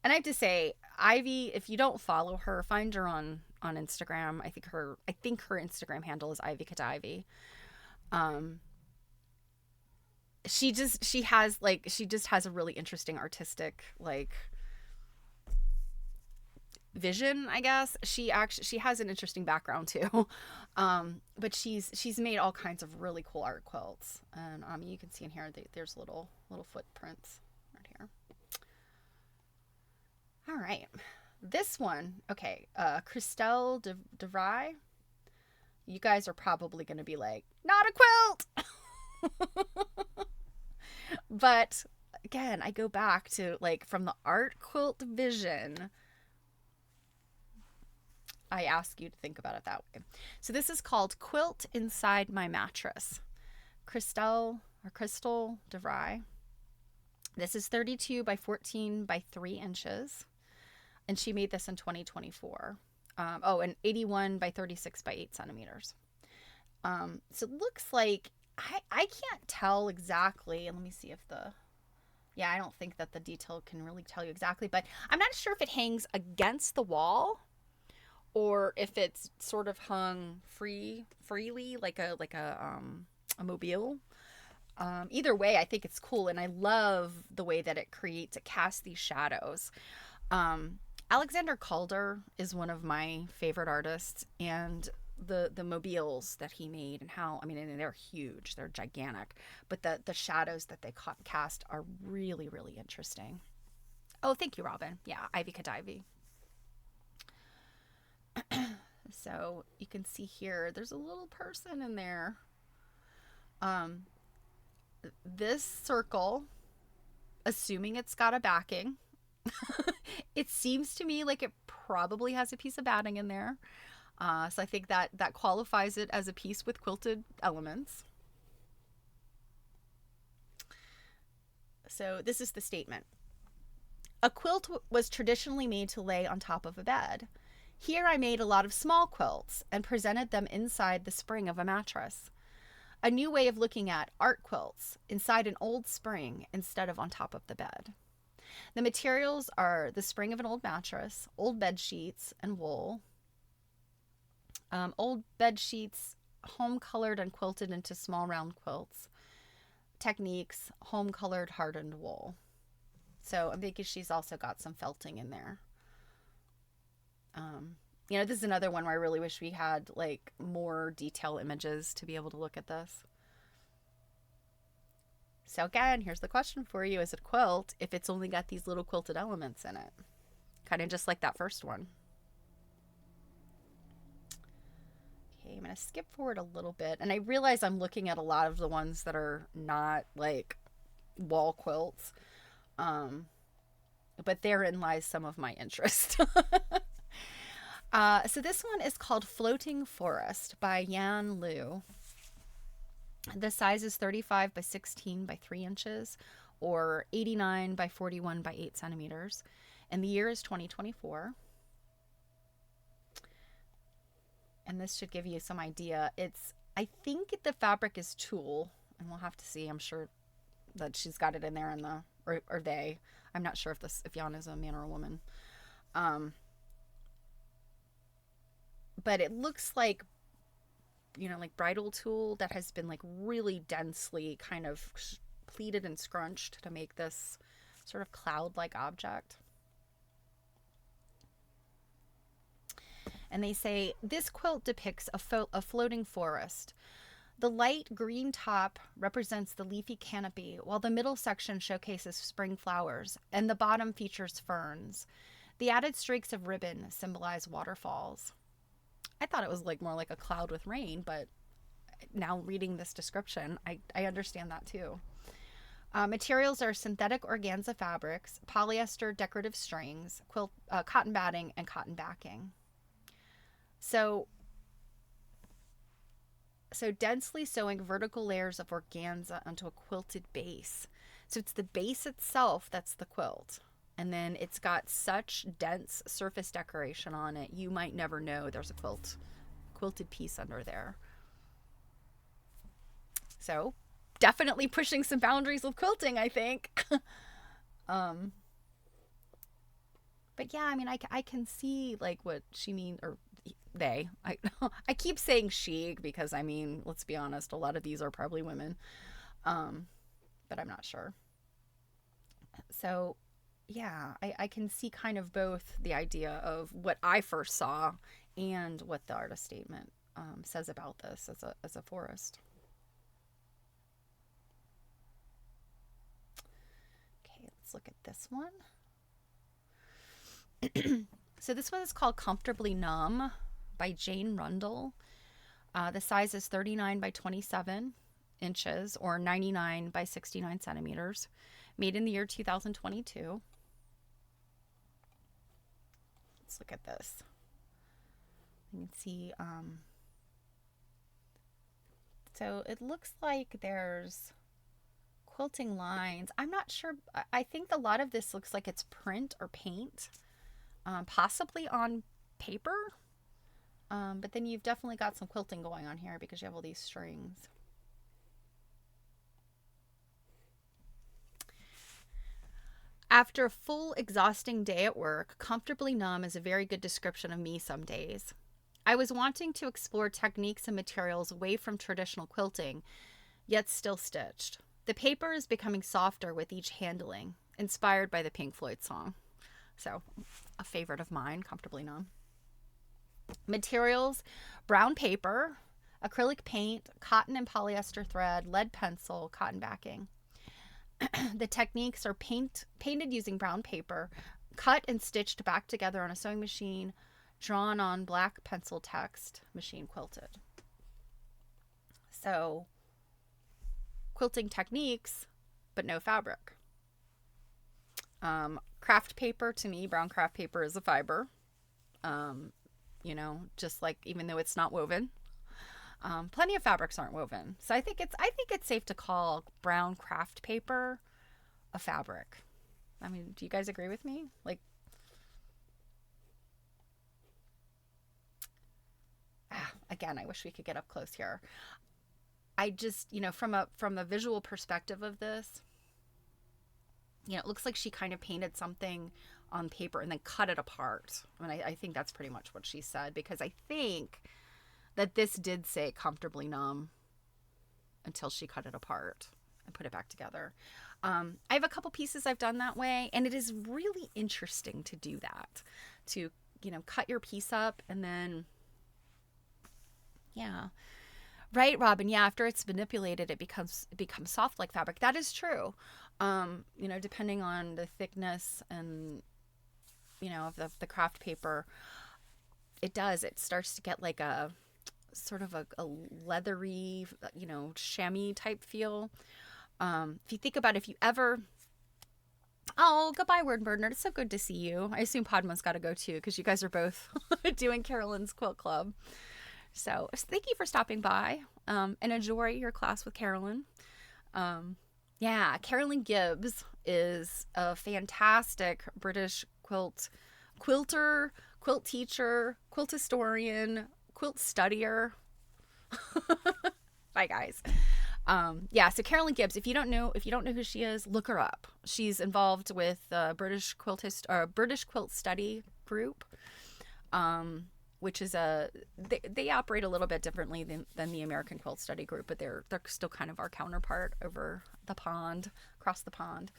[SPEAKER 1] And I have to say, Ivy, if you don't follow her, find her on Instagram. I think her Instagram handle is Ivy Kadivy. She just has a really interesting artistic vision, I guess. She has an interesting background too. But she's made all kinds of really cool art quilts. And you can see in here there's little footprints right here. All right. This one, okay, Christelle DeVry. You guys are probably going to be like, not a quilt. But again, I go back to from the art quilt vision, I ask you to think about it that way. So this is called Quilt Inside My Mattress. Crystal DeVry. This is 32 by 14 by 3 inches. And she made this in 2024. And 81 by 36 by 8 centimeters. So it looks like, I can't tell exactly. Let me see if I don't think that the detail can really tell you exactly, but I'm not sure if it hangs against the wall or if it's sort of hung freely like a mobile. Either way, I think it's cool, and I love the way that it casts these shadows. Alexander Calder is one of my favorite artists, and the mobiles that he made, and how, I mean, and they're huge, they're gigantic, but the shadows that they cast are really, really interesting. Oh, thank you, Robin. Yeah, Ivy Kadivy. So you can see here, there's a little person in there. This circle, assuming it's got a backing, it seems to me like it probably has a piece of batting in there. So I think that qualifies it as a piece with quilted elements. So this is the statement. A quilt was traditionally made to lay on top of a bed. Here I made a lot of small quilts and presented them inside the spring of a mattress. A new way of looking at art quilts, inside an old spring instead of on top of the bed. The materials are the spring of an old mattress, old bed sheets, and wool. Old bed sheets, home colored and quilted into small round quilts. Techniques, home colored hardened wool. So I'm thinking she's also got some felting in there. This is another one where I really wish we had like more detail images to be able to look at this. So again, here's the question for you. Is it a quilt if it's only got these little quilted elements in it? Kind of just like that first one. Okay, I'm going to skip forward a little bit. And I realize I'm looking at a lot of the ones that are not like wall quilts. But therein lies some of my interest. So this one is called Floating Forest by Yan Liu. The size is 35 by 16 by 3 inches, or 89 by 41 by 8 centimeters. And the year is 2024. And this should give you some idea. I think the fabric is tulle, and we'll have to see. I'm sure that she's got it in there in the, or they. I'm not sure if Jan is a man or a woman. But it looks like, like bridal tulle that has been like really densely kind of pleated and scrunched to make this sort of cloud-like object. And they say, this quilt depicts a floating forest. The light green top represents the leafy canopy, while the middle section showcases spring flowers, and the bottom features ferns. The added streaks of ribbon symbolize waterfalls. I thought it was like more like a cloud with rain, but now reading this description, I understand that too. Materials are synthetic organza fabrics, polyester decorative strings, cotton batting, and cotton backing. So densely sewing vertical layers of organza onto a quilted base. So it's the base itself that's the quilt. And then it's got such dense surface decoration on it, you might never know there's a quilted piece under there. So definitely pushing some boundaries with quilting, I think. But yeah, I mean, I can see like what she means, or they. I keep saying she because, I mean, let's be honest, a lot of these are probably women. But I'm not sure. So yeah, I can see kind of both the idea of what I first saw and what the artist statement says about this as a forest. Okay, let's look at this one. So this one is called Comfortably Numb by Jane Rundle. The size is 39 by 27 inches, or 99 by 69 centimeters. Made in the year 2022. Let's look at this. You can see, so it looks like there's quilting lines. I'm not sure. I think a lot of this looks like it's print or paint, possibly on paper. But then you've definitely got some quilting going on here because you have all these strings. After a full, exhausting day at work, comfortably numb is a very good description of me some days. I was wanting to explore techniques and materials away from traditional quilting, yet still stitched. The paper is becoming softer with each handling, inspired by the Pink Floyd song. So, a favorite of mine, Comfortably Numb. Materials: brown paper, acrylic paint, cotton and polyester thread, lead pencil, cotton backing. The techniques are painted using brown paper, cut and stitched back together on a sewing machine, drawn on black pencil text, machine quilted. So, quilting techniques, but no fabric. Craft paper, to me, brown craft paper is a fiber. Just like, even though it's not woven, plenty of fabrics aren't woven. So I think it's safe to call brown craft paper a fabric. I mean, do you guys agree with me? Like, again, I wish we could get up close here. I just, from a visual perspective of this, it looks like she kind of painted something on paper and then cut it apart. I mean, I think that's pretty much what she said, because I think that this did say comfortably numb until she cut it apart and put it back together. I have a couple pieces I've done that way, and it is really interesting to do that, to, cut your piece up and then, yeah. Right, Robin. Yeah, after it's manipulated, it becomes soft like fabric. That is true. Depending on the thickness and, of the craft paper, it starts to get like a sort of a leathery, chamois type feel. If you think about if you ever... Oh, goodbye, Word Burner. It's so good to see you. I assume Padma's got to go too, because you guys are both doing Carolyn's Quilt Club. So thank you for stopping by, and enjoy your class with Carolyn. Carolyn Gibbs is a fantastic British quilter, quilt teacher, quilt historian, quilt studier. Bye, guys. So Carolyn Gibbs, if you don't know who she is, look her up. She's involved with the British Quilt Study Group, which is they operate a little bit differently than the American Quilt Study Group, but they're still kind of our counterpart over the pond, across the pond.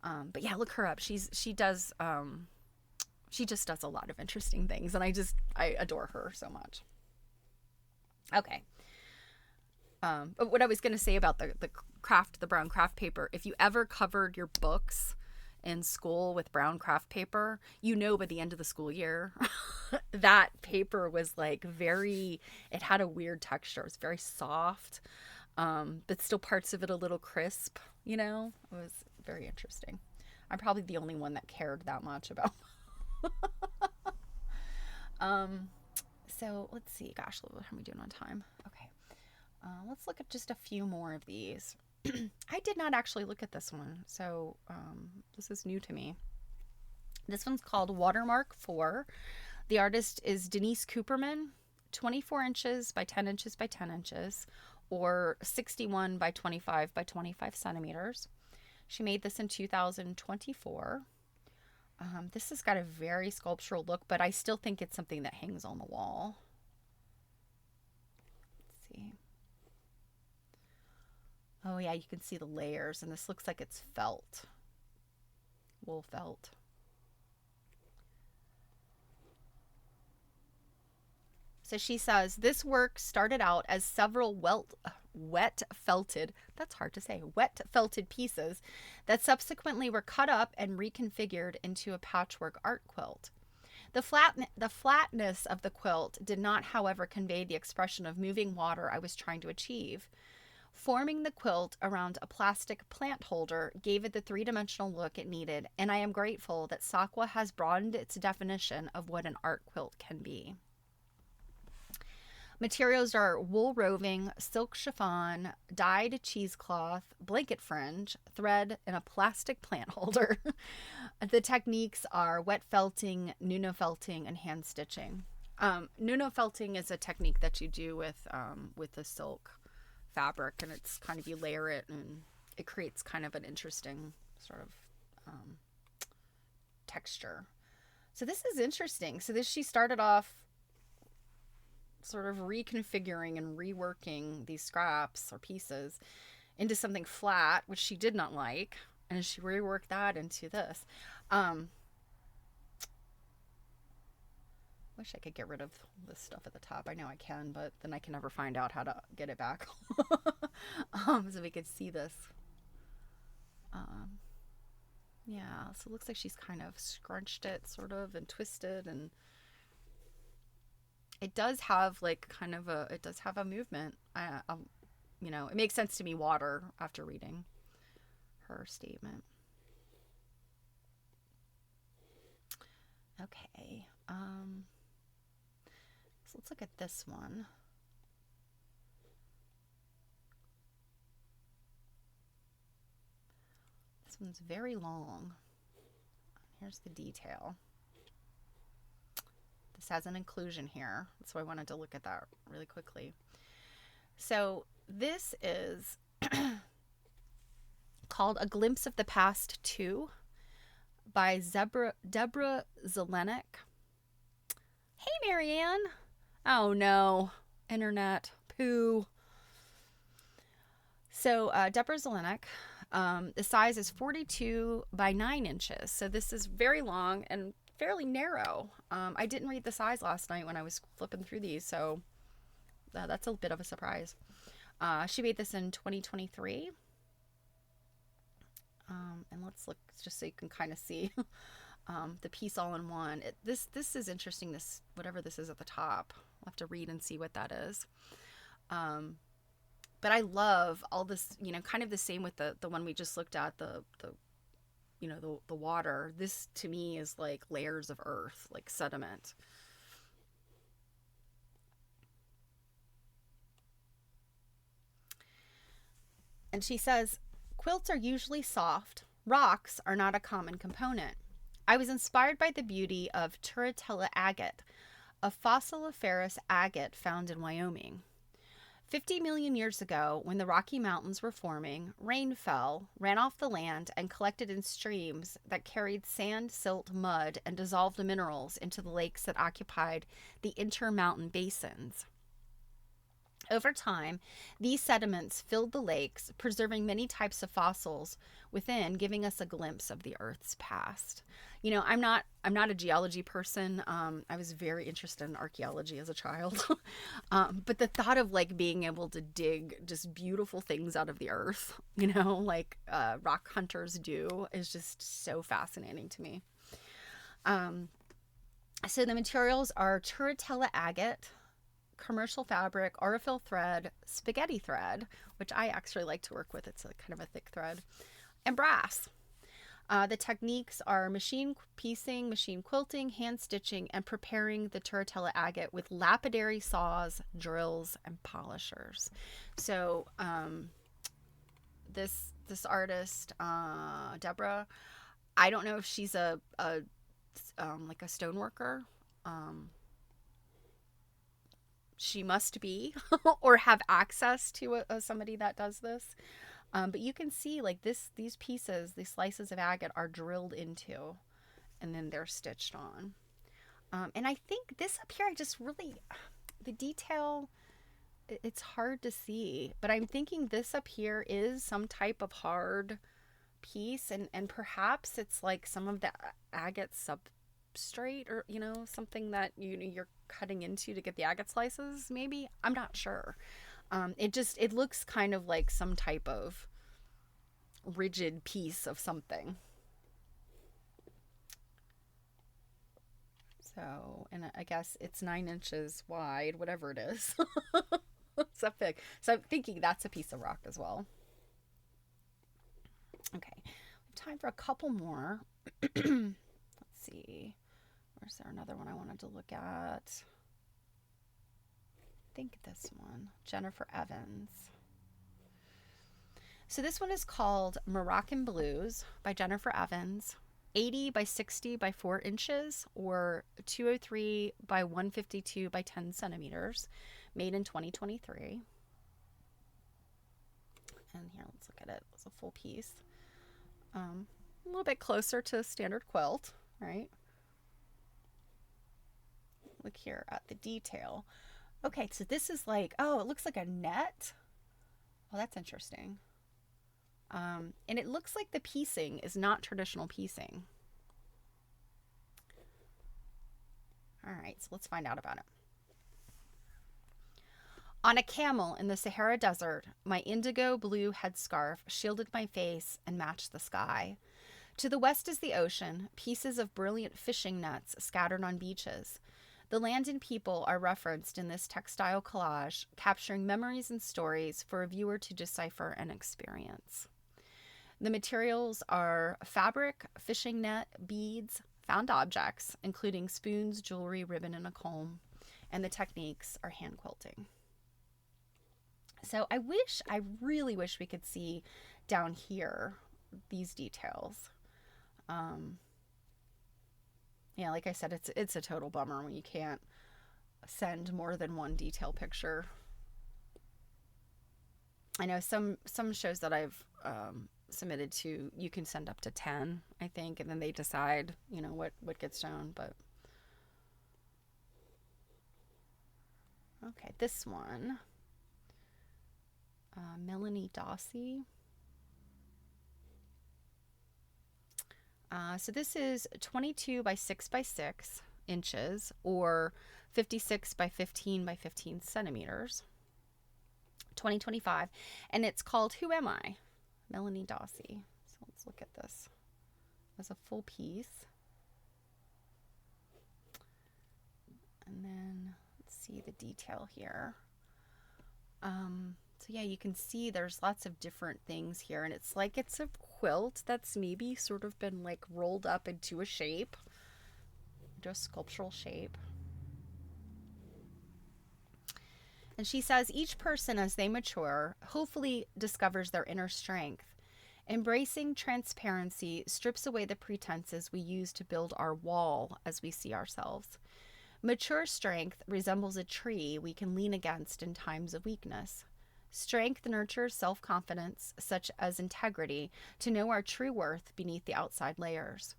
[SPEAKER 1] But yeah, look her up. She just does a lot of interesting things, and I adore her so much. Okay. But what I was going to say about the brown craft paper, if you ever covered your books in school with brown craft paper, by the end of the school year, that paper was like it had a weird texture. It was very soft, but still parts of it a little crisp, It was very interesting. I'm probably the only one that cared that much about. So let's see. Gosh, how are we doing on time? Okay. Let's look at just a few more of these. I did not actually look at this one, so this is new to me. This one's called Watermark 4. The artist is Denise Cooperman, 24 inches by 10 inches by 10 inches, or 61 by 25 by 25 centimeters. She made this in 2024. This has got a very sculptural look, but I still think it's something that hangs on the wall. Let's see. Oh yeah, you can see the layers, and this looks like it's felt. Wool felt. So she says, this work started out as several wet felted pieces that subsequently were cut up and reconfigured into a patchwork art quilt. The flatness of the quilt did not, however, convey the expression of moving water I was trying to achieve. Forming the quilt around a plastic plant holder gave it the three-dimensional look it needed, and I am grateful that SAQA has broadened its definition of what an art quilt can be. Materials are wool roving, silk chiffon, dyed cheesecloth, blanket fringe, thread, and a plastic plant holder. The techniques are wet felting, nuno felting, and hand stitching. Nuno felting is a technique that you do with the silk fabric, and it's kind of, you layer it and it creates kind of an interesting sort of texture. So this is interesting. So she started off sort of reconfiguring and reworking these scraps or pieces into something flat, which she did not like, and she reworked that into this. What wish I could get rid of this stuff at the top. I know I can, but then I can never find out how to get it back. So we could see this. Yeah, so it looks like she's kind of scrunched it sort of and twisted, and it does have like kind of a, it does have a movement. You know, it makes sense to me, water, after reading her statement. Okay. So let's look at this one. This one's very long. Here's the detail. This has an inclusion here, so I wanted to look at that really quickly. So this is called A Glimpse of the Past 2 by Deborah Zelenik. Hey, Marianne. Oh no, internet poo. So Deborah Zelenik, the size is 42 by 9 inches. So this is very long and fairly narrow. I didn't read the size last night when I was flipping through these, so that's a bit of a surprise. She made this in 2023. And let's look just so you can kind of see the piece all in one. This is interesting, this whatever this is at the top. I'll have to read and see what that is. But I love all this, you know, kind of the same with the one we just looked at, the you know, the water. This to me is like layers of earth, like sediment. And she says, quilts are usually soft. Rocks are not a common component. I was inspired by the beauty of Turritella agate, a fossiliferous agate found in Wyoming. 50 million years ago, when the Rocky Mountains were forming, rain fell, ran off the land, and collected in streams that carried sand, silt, mud, and dissolved minerals into the lakes that occupied the intermountain basins. Over time, these sediments filled the lakes, preserving many types of fossils within, giving us a glimpse of the Earth's past. You know, I'm not a geology person. I was very interested in archaeology as a child. But the thought of like being able to dig just beautiful things out of the earth, you know, like rock hunters do, is just so fascinating to me. So the materials are Turritella agate, commercial fabric, Aurifil thread, spaghetti thread, which I actually like to work with. It's a kind of a thick thread, and brass. The techniques are machine piecing, machine quilting, hand stitching, and preparing the Turritella agate with lapidary saws, drills, and polishers. So this artist, Deborah, I don't know if she's a like a stoneworker. She must be or have access to somebody that does this. But you can see like these pieces, these slices of agate are drilled into, and then they're stitched on. And I think this up here, I just really, the detail, it's hard to see, but I'm thinking this up here is some type of hard piece, and perhaps it's like some of the agate substrate, or you know, something that you're cutting into to get the agate slices, maybe. I'm not sure. It looks kind of like some type of rigid piece of something. So, and I guess it's 9 inches wide, whatever it is. It's that big. So I'm thinking that's a piece of rock as well. Okay, time for a couple more. Let's see. Where's there another one I wanted to look at? I think this one, Jennifer Evans. So this one is called Moroccan Blues by Jennifer Evans. 80 by 60 by 4 inches, or 203 by 152 by 10 centimeters, made in 2023. And here, let's look at it. It's a full piece. A little bit closer to a standard quilt, right? Look here at the detail. Okay, so this is like, oh, it looks like a net. Oh, that's interesting. And it looks like the piecing is not traditional piecing. All right, so let's find out about it. On a camel in the Sahara Desert, my indigo blue headscarf shielded my face and matched the sky. To the west is the ocean, pieces of brilliant fishing nets scattered on beaches. The land and people are referenced in this textile collage, capturing memories and stories for a viewer to decipher and experience. The materials are fabric, fishing net, beads, found objects, including spoons, jewelry, ribbon, and a comb, and the techniques are hand quilting. So I really wish we could see down here these details. Yeah, like I said, it's a total bummer when you can't send more than one detail picture. I know some shows that I've submitted to, you can send up to 10, I think, and then they decide, what gets shown. But okay, this one, Melanie Dossie. So this is 22 by 6 by 6 inches, or 56 by 15 by 15 centimeters. 2025, and it's called Who Am I? Melanie Dossie. So let's look at this as a full piece. And then let's see the detail here. So yeah, you can see there's lots of different things here, and it's like it's a quilt that's maybe sort of been like rolled up into a shape, into a sculptural shape. And she says each person as they mature hopefully discovers their inner strength. Embracing transparency strips away the pretenses we use to build our wall as we see ourselves. Mature strength resembles a tree we can lean against in times of weakness. Strength nurtures self-confidence, such as integrity, to know our true worth beneath the outside layers.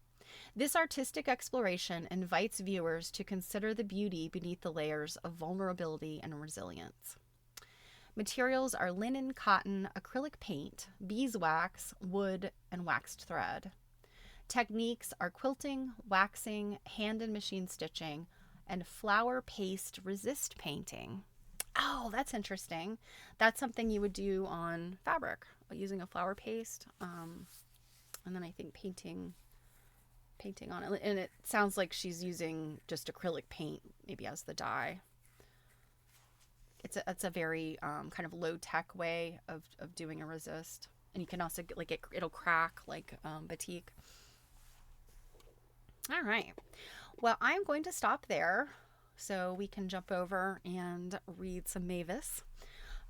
[SPEAKER 1] This artistic exploration invites viewers to consider the beauty beneath the layers of vulnerability and resilience. Materials are linen, cotton, acrylic paint, beeswax, wood, and waxed thread. Techniques are quilting, waxing, hand and machine stitching, and flower paste resist painting. Oh, that's interesting. That's something you would do on fabric using a flower paste. And then I think painting on it. And it sounds like she's using just acrylic paint, maybe as the dye. It's a very kind of low tech way of doing a resist. And you can also get, like, it'll crack like batik. All right. Well, I'm going to stop there so we can jump over and read some Mavis.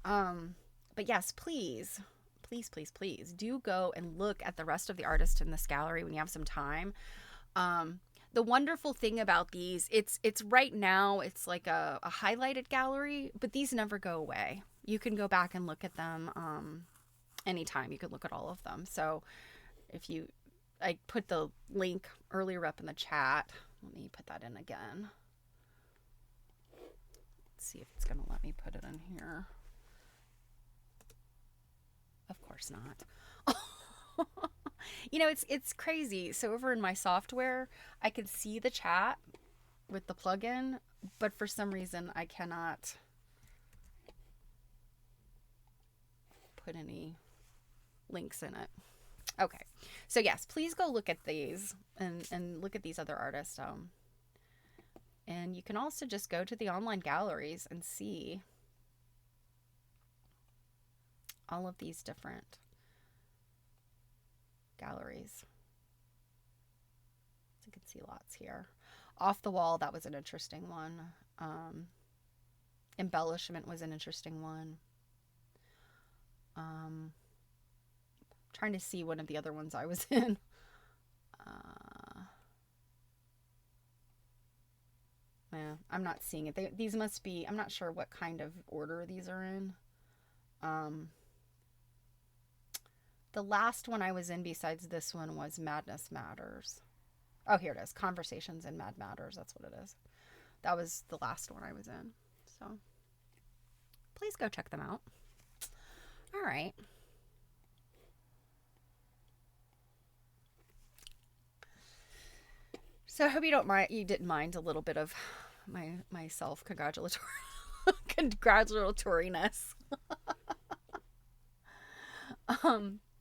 [SPEAKER 1] But yes, please do go and look at the rest of the artists in this gallery when you have some time. The wonderful thing about these, it's right now, it's like a highlighted gallery, but these never go away. You can go back and look at them anytime. You could look at all of them. So I put the link earlier up in the chat. Let me put that in again. Let's see if it's going to let me put it in here. Of course not. It's crazy. So over in my software, I can see the chat with the plugin, but for some reason I cannot put any links in it. Okay. So yes, please go look at these and look at these other artists. And you can also just go to the online galleries and see all of these different galleries. So you can see lots here. Off the Wall, that was an interesting one. Embellishment was an interesting one. Trying to see one of the other ones I was in. Yeah, I'm not seeing it. These must be, I'm not sure what kind of order these are in. The last one I was in besides this one was Madness Matters. Oh, here it is. Conversations in Mad Matters. That's what it is. That was the last one I was in. So please go check them out. All right. So I hope you didn't mind a little bit of my self congratulatoriness.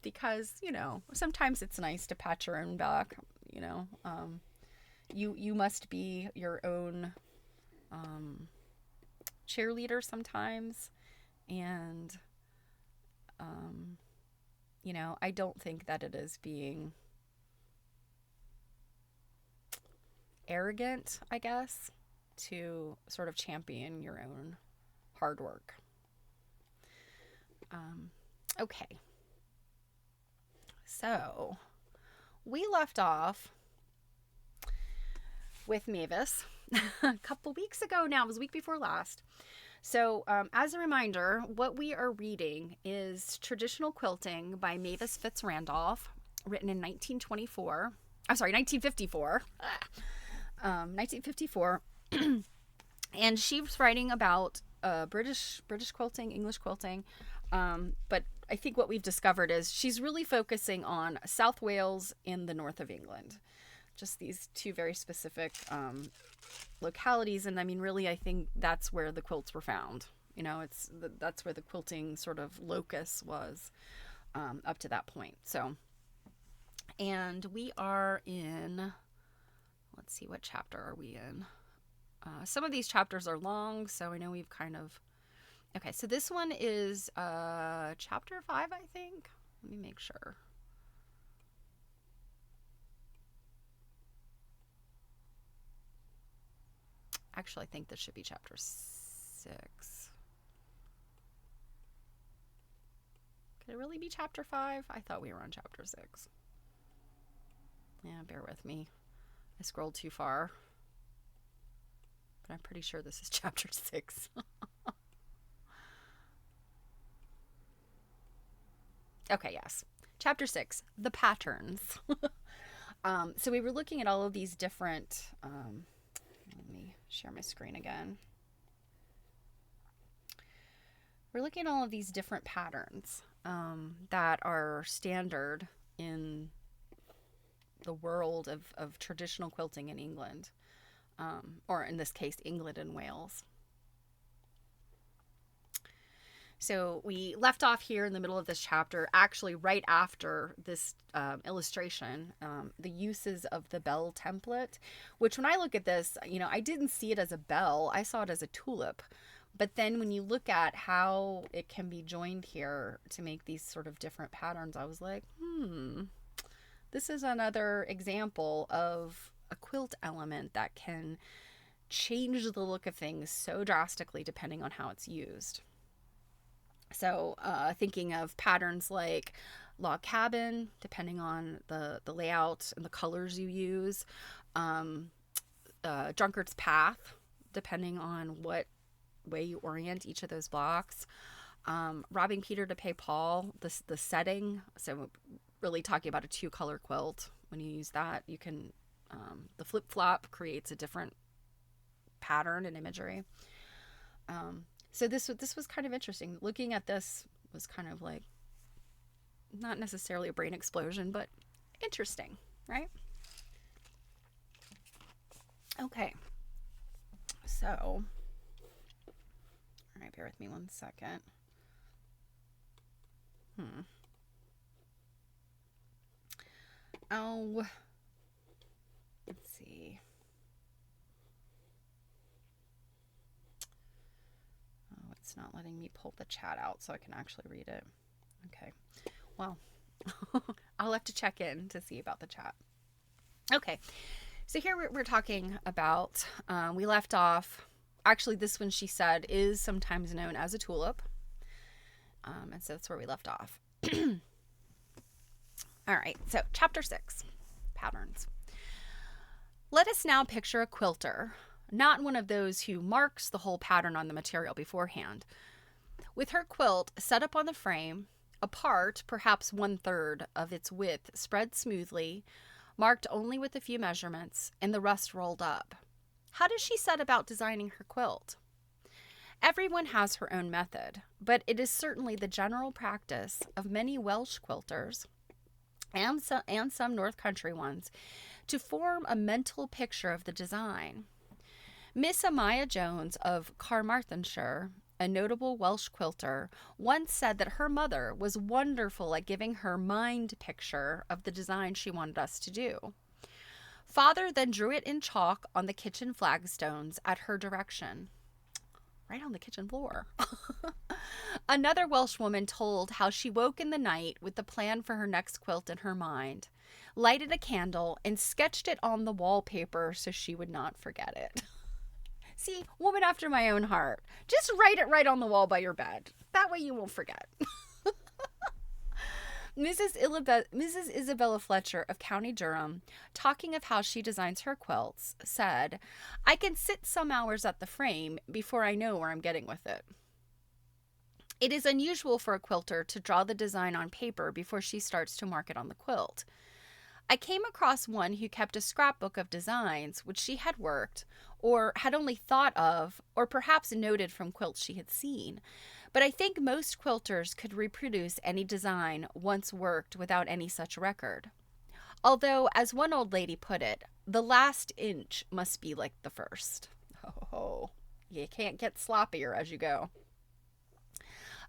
[SPEAKER 1] Because, sometimes it's nice to pat your own back, you know. You must be your own cheerleader sometimes. And I don't think that it is being arrogant, I guess, to sort of champion your own hard work. Okay. So, we left off with Mavis a couple weeks ago now. It was week before last. So, as a reminder, what we are reading is Traditional Quilting by Mavis Fitz Randolph, written in 1924. I'm sorry, 1954. 1954. And she was writing about British quilting, English quilting. But I think what we've discovered is she's really focusing on South Wales and the north of England. Just these two very specific localities. And I mean, really, I think that's where the quilts were found. That's where the quilting sort of locus was up to that point. So, and we are in, let's see, what chapter are we in? Some of these chapters are long, so I know we've kind of... Okay, so this one is chapter 5, I think. Let me make sure. Actually, I think this should be chapter 6. Could it really be chapter 5? I thought we were on chapter 6. Yeah, bear with me. I scrolled too far. But I'm pretty sure this is chapter 6. Okay, yes. Chapter 6, the patterns. So we were looking at all of these different... let me share my screen again. We're looking at all of these different patterns that are standard in the world of traditional quilting in England. Or in this case, England and Wales. So we left off here in the middle of this chapter, actually right after this illustration, the uses of the bell template, which when I look at this, I didn't see it as a bell. I saw it as a tulip. But then when you look at how it can be joined here to make these sort of different patterns, I was like, this is another example of a quilt element that can change the look of things so drastically depending on how it's used. So thinking of patterns like log cabin, depending on the layout and the colors you use. Drunkard's path, depending on what way you orient each of those blocks. Robbing Peter to pay Paul, the setting. So really talking about a 2-color quilt. When you use that, you can, the flip-flop creates a different pattern and imagery. So this was kind of interesting. Looking at this was kind of like, not necessarily a brain explosion, but interesting, right? Okay. So, all right, bear with me one second. Oh, let's see. It's not letting me pull the chat out so I can actually read it. Okay. Well, I'll have to check in to see about the chat. Okay. So here we're talking about, we left off, actually this one she said is sometimes known as a tulip. And so that's where we left off. All right. So chapter 6, patterns. Let us now picture a quilter, not one of those who marks the whole pattern on the material beforehand. With her quilt set up on the frame, a part, perhaps 1/3 of its width, spread smoothly, marked only with a few measurements, and the rest rolled up. How does she set about designing her quilt? Everyone has her own method, but it is certainly the general practice of many Welsh quilters and some North Country ones to form a mental picture of the design. Miss Amaya Jones of Carmarthenshire, a notable Welsh quilter, once said that her mother was wonderful at giving her mind picture of the design she wanted us to do. Father then drew it in chalk on the kitchen flagstones at her direction. Right on the kitchen floor. Another Welsh woman told how she woke in the night with the plan for her next quilt in her mind, lighted a candle, and sketched it on the wallpaper so she would not forget it. See, woman after my own heart. Just write it right on the wall by your bed. That way you won't forget. Mrs. Isabella Fletcher of County Durham, talking of how she designs her quilts, said, "I can sit some hours at the frame before I know where I'm getting with it." It is unusual for a quilter to draw the design on paper before she starts to mark it on the quilt. I came across one who kept a scrapbook of designs which she had worked, or had only thought of, or perhaps noted from quilts she had seen. But I think most quilters could reproduce any design once worked without any such record. Although, as one old lady put it, the last inch must be like the first. Oh, you can't get sloppier as you go.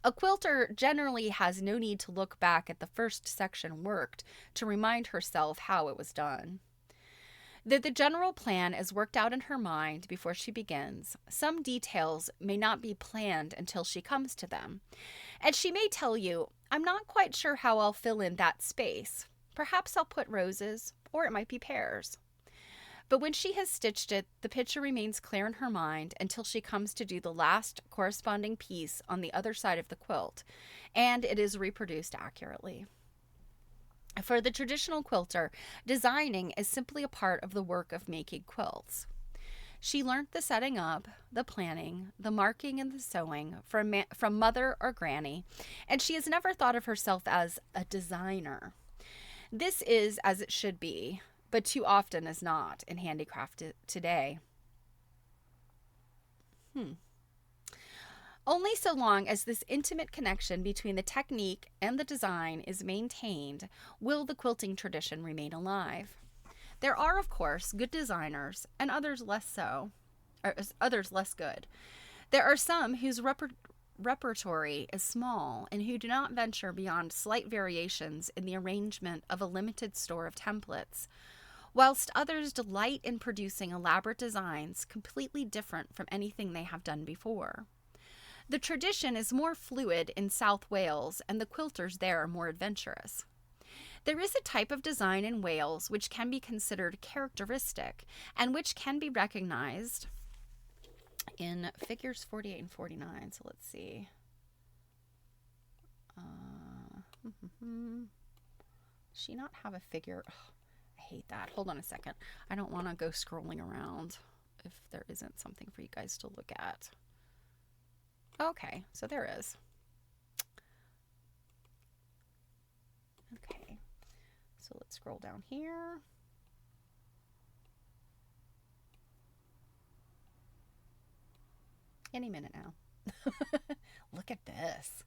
[SPEAKER 1] A quilter generally has no need to look back at the first section worked to remind herself how it was done. Though the general plan is worked out in her mind before she begins, some details may not be planned until she comes to them. And she may tell you, "I'm not quite sure how I'll fill in that space. Perhaps I'll put roses, or it might be pears." But when she has stitched it, the picture remains clear in her mind until she comes to do the last corresponding piece on the other side of the quilt, and it is reproduced accurately. For the traditional quilter, designing is simply a part of the work of making quilts. She learned the setting up, the planning, the marking, and the sewing from mother or granny, and she has never thought of herself as a designer. This is as it should be, but too often is not in handicraft today. Only so long as this intimate connection between the technique and the design is maintained will the quilting tradition remain alive. There are, of course, good designers and others less so, or others less good. There are some whose repertory is small and who do not venture beyond slight variations in the arrangement of a limited store of templates, whilst others delight in producing elaborate designs completely different from anything they have done before. The tradition is more fluid in South Wales, and the quilters there are more adventurous. There is a type of design in Wales which can be considered characteristic and which can be recognized in figures 48 and 49. So let's see. Does she not have a figure? Oh, I hate that. Hold on a second. I don't want to go scrolling around if there isn't something for you guys to look at. Okay, so there is. Okay, so let's scroll down here. Any minute now. Look at this.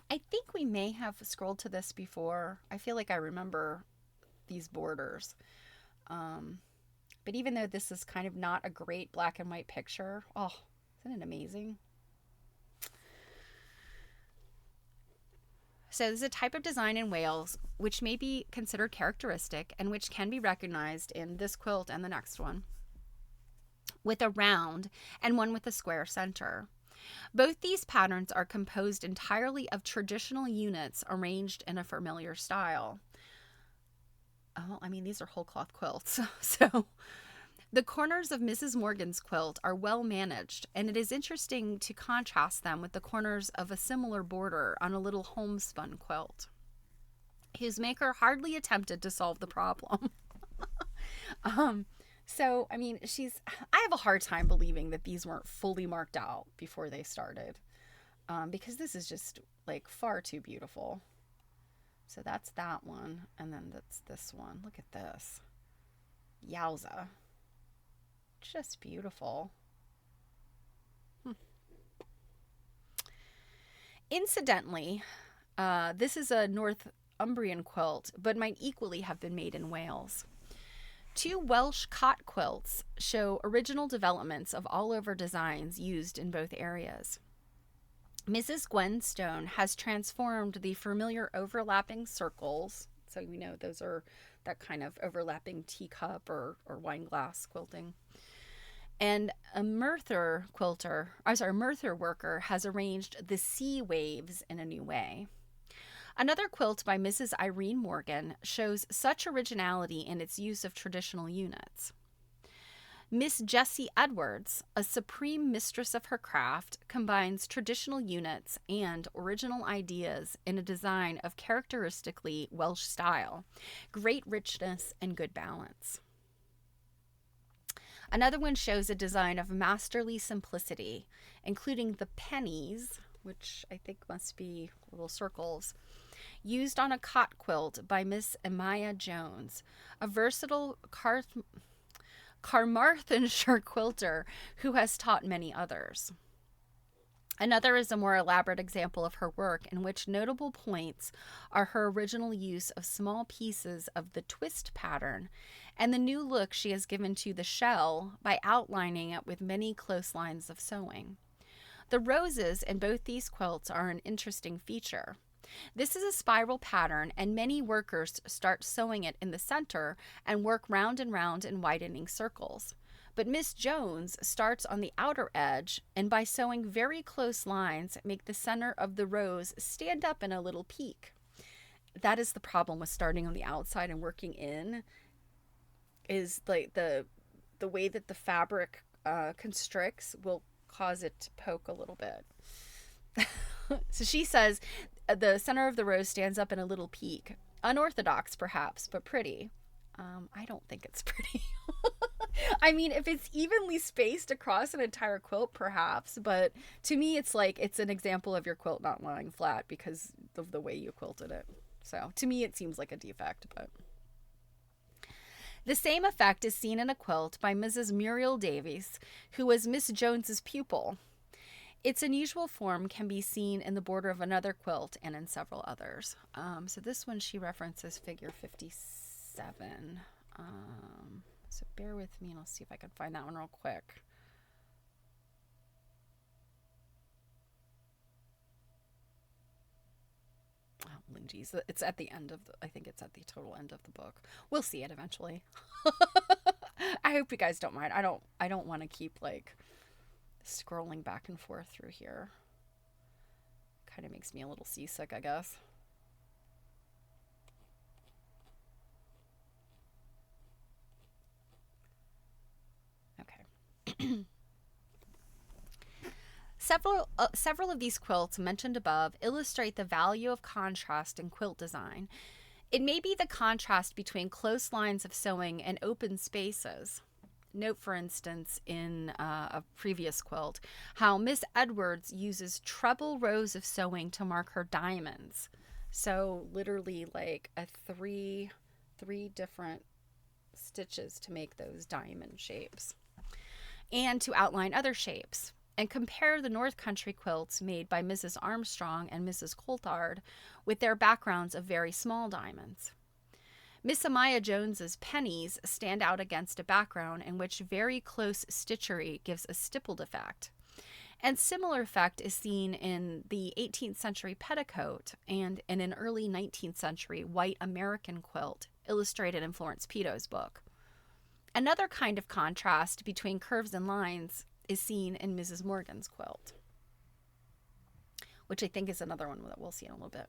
[SPEAKER 1] I think we may have scrolled to this before. I feel like I remember these borders. But even though this is kind of not a great black and white picture, oh, isn't it amazing? So there's a type of design in Wales which may be considered characteristic and which can be recognized in this quilt and the next one, with a round and one with a square center. Both these patterns are composed entirely of traditional units arranged in a familiar style. Oh, I mean, these are whole cloth quilts. So the corners of Mrs. Morgan's quilt are well managed, and it is interesting to contrast them with the corners of a similar border on a little homespun quilt, whose maker hardly attempted to solve the problem. So, I mean, I have a hard time believing that these weren't fully marked out before they started, because this is just like far too beautiful. So that's that one, and then that's this one. Look at this. Yowza. Just beautiful. Incidentally, this is a Northumbrian quilt, but might equally have been made in Wales. 2 Welsh cot quilts show original developments of all-over designs used in both areas. Mrs. Gwenstone has transformed the familiar overlapping circles, so we know those are that kind of overlapping teacup or wine glass quilting. And a Merthyr worker has arranged the sea waves in a new way. Another quilt by Mrs. Irene Morgan shows such originality in its use of traditional units. Miss Jessie Edwards, a supreme mistress of her craft, combines traditional units and original ideas in a design of characteristically Welsh style, great richness and good balance. Another one shows a design of masterly simplicity, including the pennies, which I think must be little circles, used on a cot quilt by Miss Amaya Jones, a versatile Carmarthenshire quilter who has taught many others. Another is a more elaborate example of her work in which notable points are her original use of small pieces of the twist pattern and the new look she has given to the shell by outlining it with many close lines of sewing. The roses in both these quilts are an interesting feature. This is a spiral pattern, and many workers start sewing it in the center and work round and round in widening circles. But Miss Jones starts on the outer edge, and by sewing very close lines, make the center of the rose stand up in a little peak. That is the problem with starting on the outside and working in, is like the way that the fabric constricts will cause it to poke a little bit. So she says the center of the rose stands up in a little peak. Unorthodox, perhaps, but pretty. I don't think it's pretty. I mean, if it's evenly spaced across an entire quilt, perhaps. But to me, it's like it's an example of your quilt not lying flat because of the way you quilted it. So to me, it seems like a defect. But the same effect is seen in a quilt by Mrs. Muriel Davies, who was Miss Jones's pupil. Its unusual form can be seen in the border of another quilt and in several others. So this one she references figure 57. So bear with me and I'll see if I can find that one real quick. Oh, geez. It's at the end of I think it's at the total end of the book. We'll see it eventually. I hope you guys don't mind. I don't want to keep like scrolling back and forth through here. Kind of makes me a little seasick, I guess. Okay. Several of these quilts mentioned above illustrate the value of contrast in quilt design. It may be the contrast between close lines of sewing and open spaces. Note, for instance, in a previous quilt, how Miss Edwards uses treble rows of sewing to mark her diamonds. So literally like a three different stitches to make those diamond shapes and to outline other shapes. And compare the North Country quilts made by Mrs. Armstrong and Mrs. Coulthard with their backgrounds of very small diamonds. Miss Amaya Jones's pennies stand out against a background in which very close stitchery gives a stippled effect. And similar effect is seen in the 18th century petticoat and in an early 19th century white American quilt illustrated in Florence Pito's book. Another kind of contrast between curves and lines is seen in Mrs. Morgan's quilt, which I think is another one that we'll see in a little bit.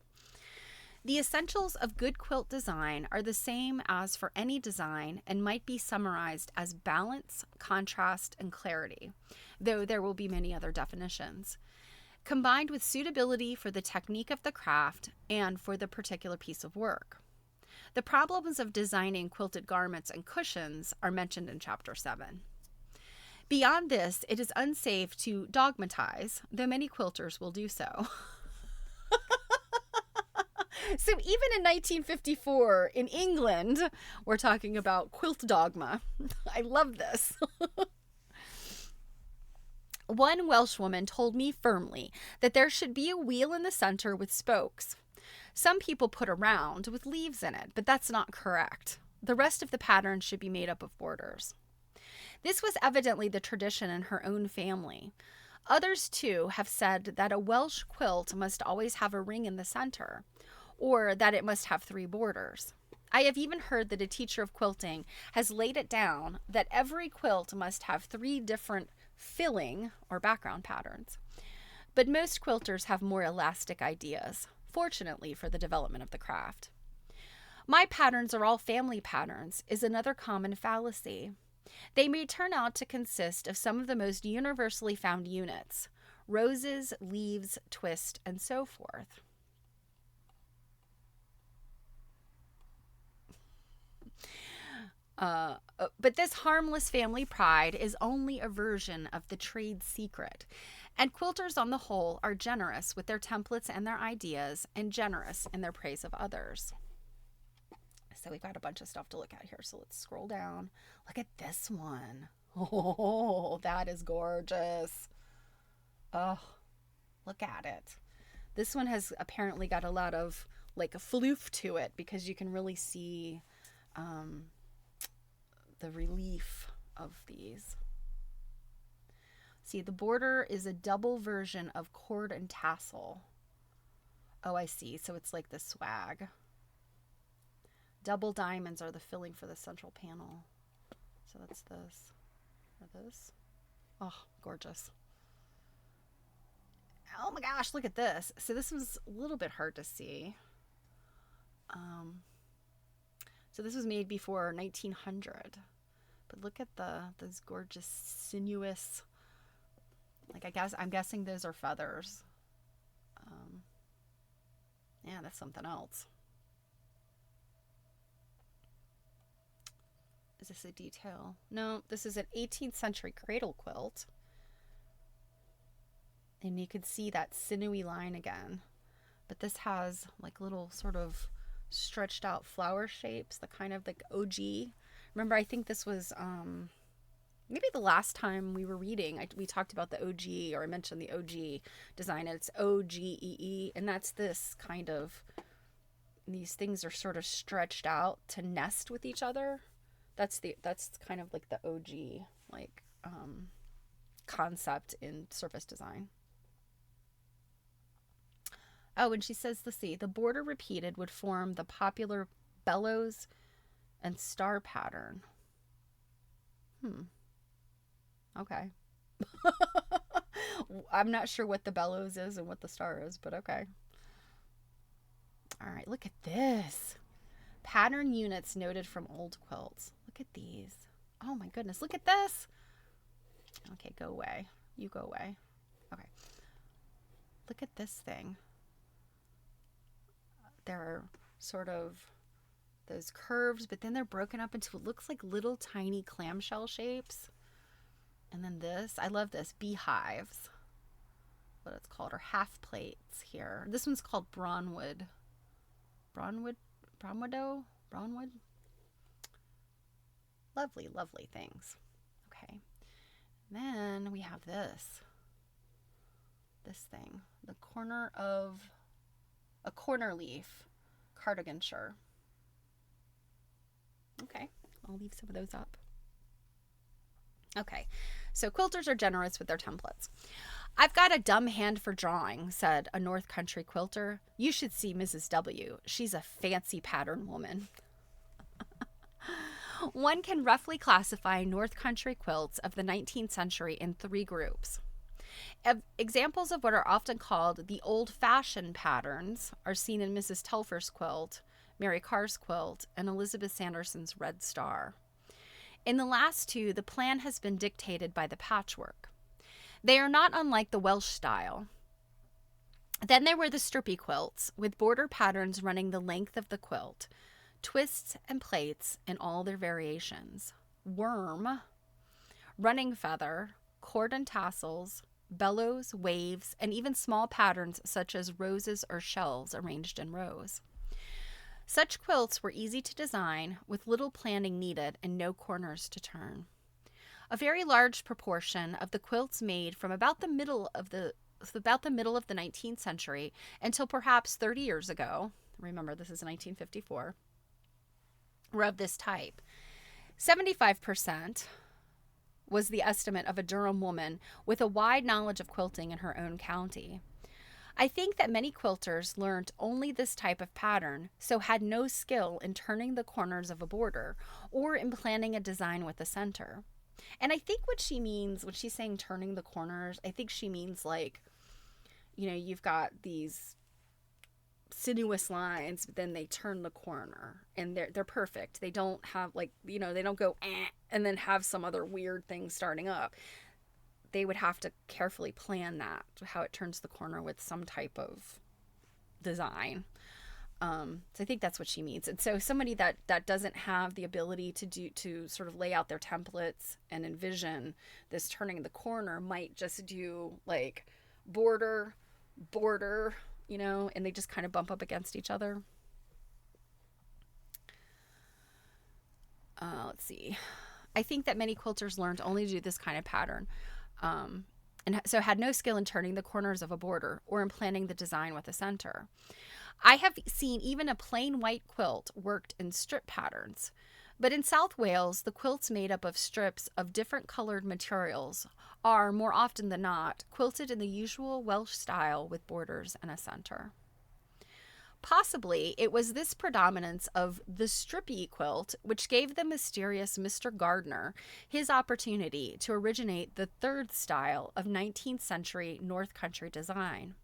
[SPEAKER 1] The essentials of good quilt design are the same as for any design and might be summarized as balance, contrast, and clarity, though there will be many other definitions, combined with suitability for the technique of the craft and for the particular piece of work. The problems of designing quilted garments and cushions are mentioned in Chapter 7. Beyond this, it is unsafe to dogmatize, though many quilters will do so. So even in 1954 in England, we're talking about quilt dogma. I love this. One Welsh woman told me firmly that there should be a wheel in the center with spokes. Some people put a round with leaves in it, but that's not correct. The rest of the pattern should be made up of borders. This was evidently the tradition in her own family. Others, too, have said that a Welsh quilt must always have a ring in the center, or that it must have 3 borders. I have even heard that a teacher of quilting has laid it down that every quilt must have 3 different filling or background patterns. But most quilters have more elastic ideas, fortunately for the development of the craft. My patterns are all family patterns is another common fallacy. They may turn out to consist of some of the most universally found units: roses, leaves, twist, and so forth. But this harmless family pride is only a version of the trade secret, and quilters on the whole are generous with their templates and their ideas, and generous in their praise of others. So we've got a bunch of stuff to look at here, so let's scroll down. Look at this one. Oh, that is gorgeous. Oh, look at it. This one has apparently got a lot of like a floof to it, because you can really see the relief of these. See, the border is a double version of cord and tassel. Oh, I see. So it's like the swag. Double diamonds are the filling for the central panel. So that's this. Or this. Oh, gorgeous. Oh my gosh, look at this. So this was a little bit hard to see. So this was made before 1900. But look at those gorgeous sinuous, like I'm guessing those are feathers. Yeah, that's something else. Is this a detail? No, this is an 18th century cradle quilt. And you can see that sinewy line again. But this has like little sort of stretched out flower shapes, the kind of like OG. Remember, I think this was maybe the last time we were reading, we talked about the OG, or I mentioned the OG design, and it's OGEE, and that's this kind of, these things are sort of stretched out to nest with each other. That's kind of like the OG like concept in surface design. Oh, and she says, let's see, the border repeated would form the popular bellows and star pattern. Okay. I'm not sure what the bellows is and what the star is, but okay. All right, look at this. Pattern units noted from old quilts. Look at these. Oh my goodness, look at this. Okay, go away. You go away. Okay. Look at this thing. There are sort of those curves, but then they're broken up into what looks like little tiny clamshell shapes. And then this, I love this, beehives, what it's called, or half plates here. This one's called Brawnwood. Brawnwood? Lovely, lovely things. Okay. And then we have this thing, the corner of a corner leaf cardiganshire. Okay, I'll leave some of those up. Okay, so quilters are generous with their templates. I've got a dumb hand for drawing, said a North Country quilter. You should see Mrs. W. She's a fancy pattern woman. One can roughly classify North Country quilts of the 19th century in 3 groups. Examples of what are often called the old-fashioned patterns are seen in Mrs. Telfer's quilt, Mary Carr's quilt, and Elizabeth Sanderson's Red Star. In the last 2, the plan has been dictated by the patchwork. They are not unlike the Welsh style. Then there were the strippy quilts, with border patterns running the length of the quilt, twists and plaits in all their variations, worm, running feather, cord and tassels, bellows, waves, and even small patterns such as roses or shells arranged in rows. Such quilts were easy to design, with little planning needed and no corners to turn. A very large proportion of the quilts made from about the middle of the 19th century until perhaps 30 years ago, remember this is 1954, were of this type. 75% was the estimate of a Durham woman with a wide knowledge of quilting in her own county. I think that many quilters learned only this type of pattern, so had no skill in turning the corners of a border or in planning a design with a center. And I think what she means when she's saying turning the corners, I think she means like, you've got these sinuous lines, but then they turn the corner and they're perfect. They don't have they don't go and then have some other weird thing starting up. They would have to carefully plan that, how it turns the corner with some type of design. So I think that's what she means. And so somebody that doesn't have the ability to sort of lay out their templates and envision this turning the corner might just do like border, and they just kind of bump up against each other. Let's see. I think that many quilters learned only to do this kind of pattern. And so had no skill in turning the corners of a border or in planning the design with a center. I have seen even a plain white quilt worked in strip patterns. But in South Wales, the quilts made up of strips of different colored materials are, more often than not, quilted in the usual Welsh style with borders and a center. Possibly, it was this predominance of the strippy quilt which gave the mysterious Mr. Gardner his opportunity to originate the third style of 19th century North Country design.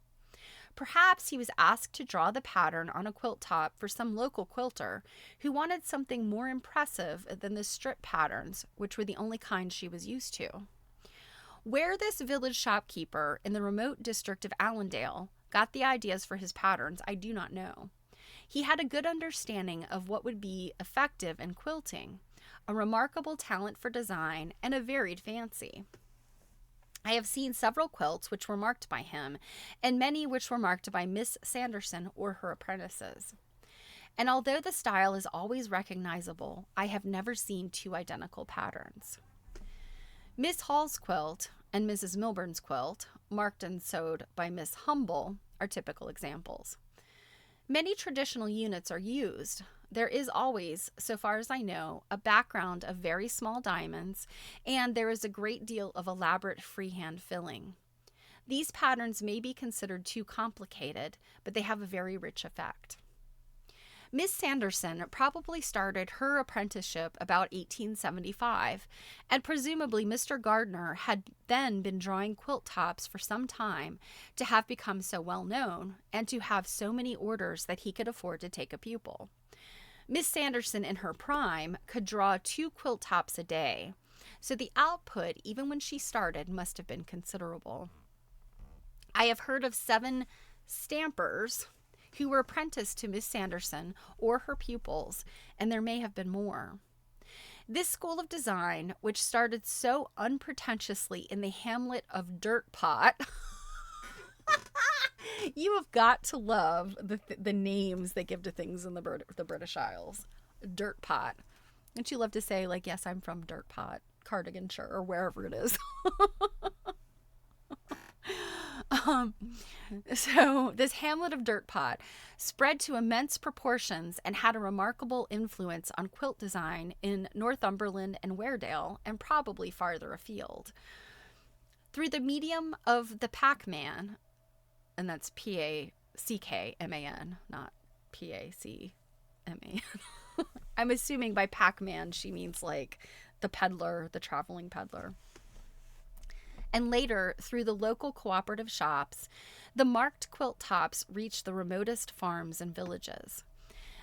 [SPEAKER 1] Perhaps he was asked to draw the pattern on a quilt top for some local quilter who wanted something more impressive than the strip patterns, which were the only kind she was used to. Where this village shopkeeper in the remote district of Allendale got the ideas for his patterns, I do not know. He had a good understanding of what would be effective in quilting, a remarkable talent for design, and a varied fancy. I have seen several quilts which were marked by him, and many which were marked by Miss Sanderson or her apprentices. And although the style is always recognizable, I have never seen two identical patterns. Miss Hall's quilt and Mrs. Milburn's quilt, marked and sewed by Miss Humble, are typical examples. Many traditional units are used. There is always, so far as I know, a background of very small diamonds, and there is a great deal of elaborate freehand filling. These patterns may be considered too complicated, but they have a very rich effect. Miss Sanderson probably started her apprenticeship about 1875, and presumably Mr. Gardner had then been drawing quilt tops for some time to have become so well known and to have so many orders that he could afford to take a pupil. Miss Sanderson in her prime could draw 2 quilt tops a day, so the output, even when she started, must have been considerable. I have heard of 7 stampers who were apprenticed to Miss Sanderson or her pupils, and there may have been more. This school of design, which started so unpretentiously in the hamlet of Dirt Pot, you have got to love the names they give to things in the British Isles. Dirt Pot. Don't you love to say, like, yes, I'm from Dirt Pot, Cardiganshire, or wherever it is. So this hamlet of Dirt Pot spread to immense proportions and had a remarkable influence on quilt design in Northumberland and Weardale, and probably farther afield. Through the medium of the packman, and that's P-A-C-K-M-A-N, not P-A-C-M-A-N. I'm assuming by packman she means like the peddler, the traveling peddler. And later, through the local cooperative shops, the marked quilt tops reached the remotest farms and villages.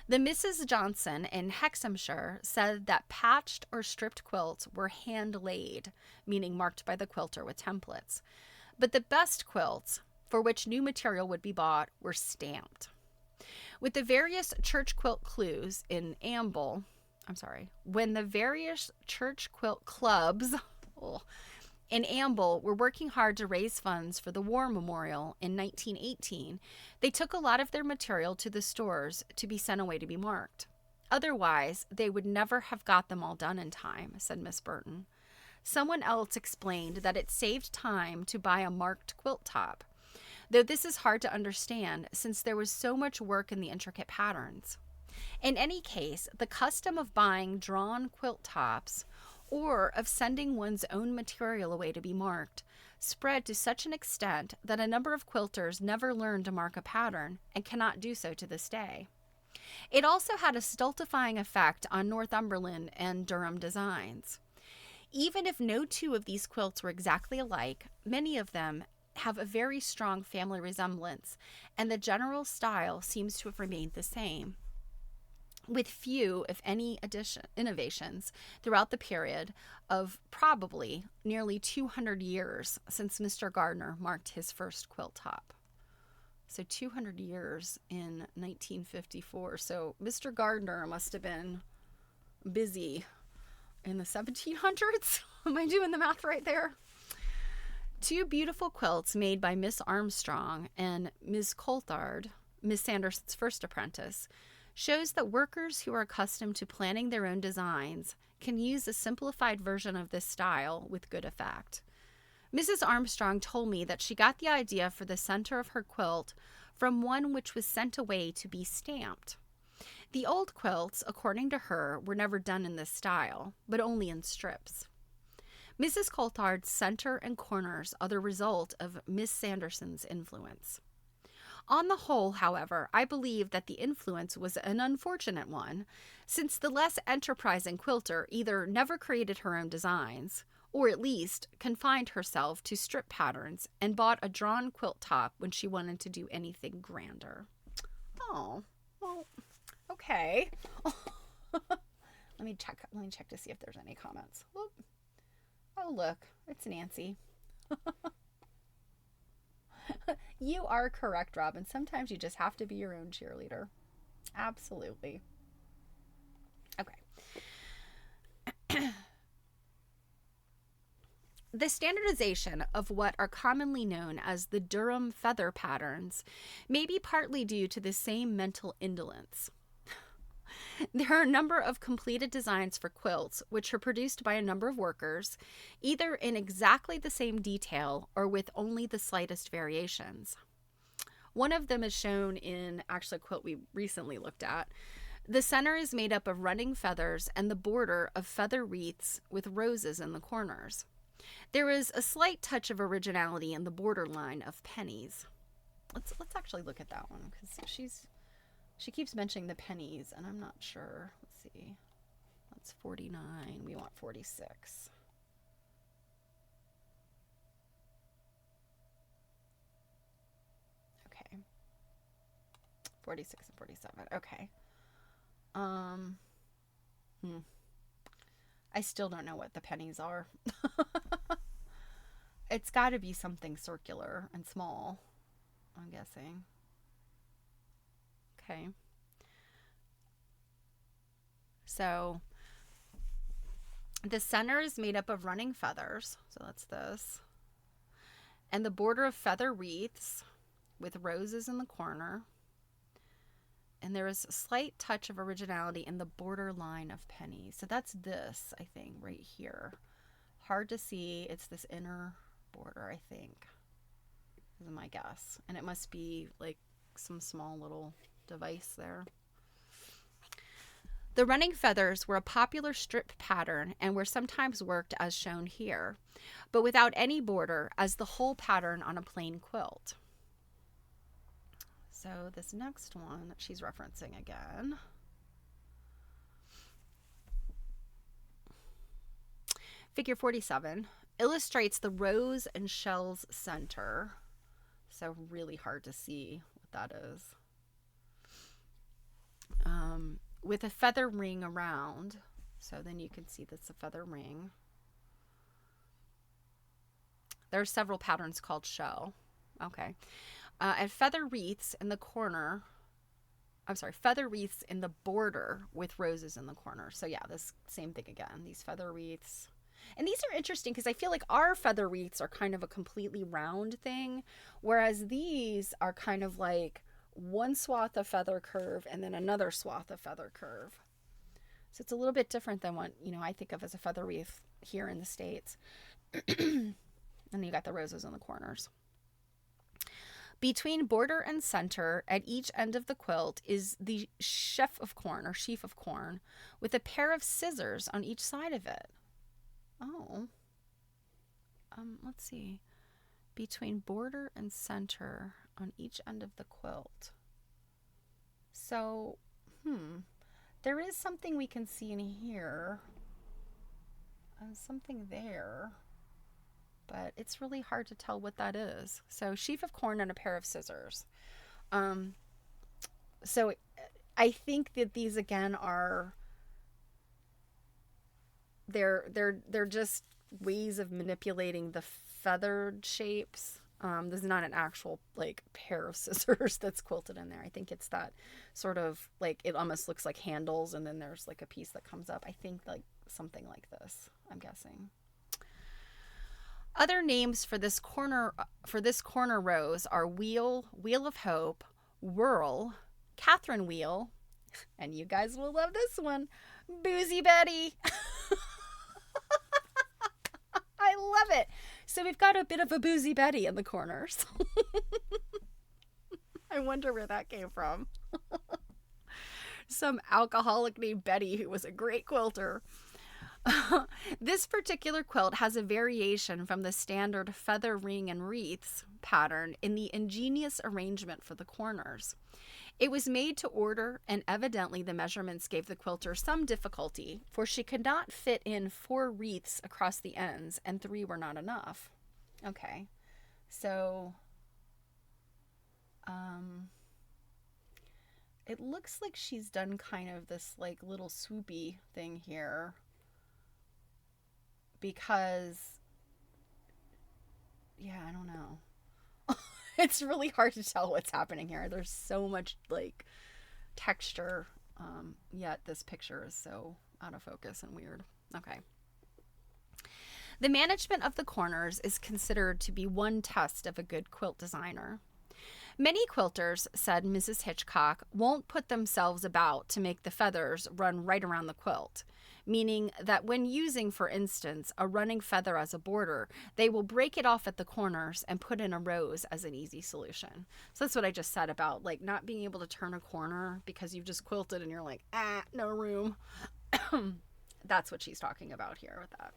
[SPEAKER 1] The Mrs. Johnson in Hexhamshire said that patched or stripped quilts were hand-laid, meaning marked by the quilter with templates. But the best quilts, for which new material would be bought, were stamped. With the various church quilt clues in Amble, when the various church quilt clubs in Amble were working hard to raise funds for the war memorial in 1918, they took a lot of their material to the stores to be sent away to be marked. Otherwise, they would never have got them all done in time, said Miss Burton. Someone else explained that it saved time to buy a marked quilt top. though this is hard to understand since there was so much work in the intricate patterns. In any case, the custom of buying drawn quilt tops or of sending one's own material away to be marked spread to such an extent that a number of quilters never learned to mark a pattern and cannot do so to this day. It also had a stultifying effect on Northumberland and Durham designs. Even if no two of these quilts were exactly alike, many of them have a very strong family resemblance, and the general style seems to have remained the same, with few, if any, innovations throughout the period of probably nearly 200 years since Mr. Gardner marked his first quilt top. So 200 years in 1954. So Mr. Gardner must have been busy in the 1700s. Am I doing the math right there? Two beautiful quilts made by Miss Armstrong and Miss Coulthard, Miss Sanderson's first apprentice, shows that workers who are accustomed to planning their own designs can use a simplified version of this style with good effect. Mrs. Armstrong told me that she got the idea for the center of her quilt from one which was sent away to be stamped. The old quilts, according to her, were never done in this style, but only in strips. Mrs. Coulthard's center and corners are the result of Miss Sanderson's influence. On the whole, however, I believe that the influence was an unfortunate one, since the less enterprising quilter either never created her own designs, or at least confined herself to strip patterns and bought a drawn quilt top when she wanted to do anything grander. Oh, well, okay. Let me check to see if there's any comments. Whoop. Oh, look, it's Nancy. You are correct, Robin. Sometimes you just have to be your own cheerleader. Absolutely. Okay. The standardization of what are commonly known as the Durham feather patterns may be partly due to the same mental indolence. There are a number of completed designs for quilts which are produced by a number of workers, either in exactly the same detail or with only the slightest variations. One of them is shown in actually a quilt we recently looked at. The center is made up of running feathers and the border of feather wreaths with roses in the corners. There is a slight touch of originality in the borderline of pennies. Let's actually look at that one because she keeps mentioning the pennies and I'm not sure. Let's see. That's 49. We want 46. Okay. 46 and 47. Okay. I still don't know what the pennies are. It's got to be something circular and small, I'm guessing. Okay. So the center is made up of running feathers. So that's this. And the border of feather wreaths with roses in the corner. And there is a slight touch of originality in the borderline of pennies. So that's this, I think, right here. Hard to see. It's this inner border, I think, is my guess. And it must be like some small little device there. The running feathers were a popular strip pattern and were sometimes worked as shown here, but without any border as the whole pattern on a plain quilt. So this next one that she's referencing again. Figure 47 illustrates the rose and shells center. So really hard to see what that is. With a feather ring around. So then you can see that's a feather ring. There are several patterns called shell. Okay. And feather wreaths in the corner. I'm sorry, feather wreaths in the border with roses in the corner. So yeah, this same thing again. These feather wreaths. And these are interesting because I feel like our feather wreaths are kind of a completely round thing, whereas these are kind of like one swath of feather curve and then another swath of feather curve. So it's a little bit different than what, I think of as a feather wreath here in the States. And you got the roses in the corners. Between border and center at each end of the quilt is the sheaf of corn with a pair of scissors on each side of it. Oh. Let's see. Between border and center on each end of the quilt. So, there is something we can see in here. Something there. But it's really hard to tell what that is. So, sheaf of corn and a pair of scissors. So I think that these again are they're just ways of manipulating the feathered shapes. This is not an actual like pair of scissors that's quilted in there. I think it's that sort of like, it almost looks like handles and then there's like a piece that comes up. I think like something like this, I'm guessing. Other names for this corner rose are wheel, wheel of hope, whirl, Catherine wheel, and you guys will love this one, Boozy Betty. I love it. So we've got a bit of a Boozy Betty in the corners. I wonder where that came from. Some alcoholic named Betty who was a great quilter. This particular quilt has a variation from the standard feather ring and wreaths pattern in the ingenious arrangement for the corners. It was made to order, and evidently the measurements gave the quilter some difficulty, for she could not fit in 4 wreaths across the ends, and 3 were not enough. Okay, so it looks like she's done kind of this like little swoopy thing here, because, yeah, I don't know. It's really hard to tell what's happening here. There's so much like texture, yet this picture is so out of focus and weird. Okay. The management of the corners is considered to be one test of a good quilt designer. Many quilters, said Mrs. Hitchcock, won't put themselves about to make the feathers run right around the quilt, meaning that when using, for instance, a running feather as a border, they will break it off at the corners and put in a rose as an easy solution. So that's what I just said about like not being able to turn a corner because you've just quilted and you're like, no room. That's what she's talking about here with that.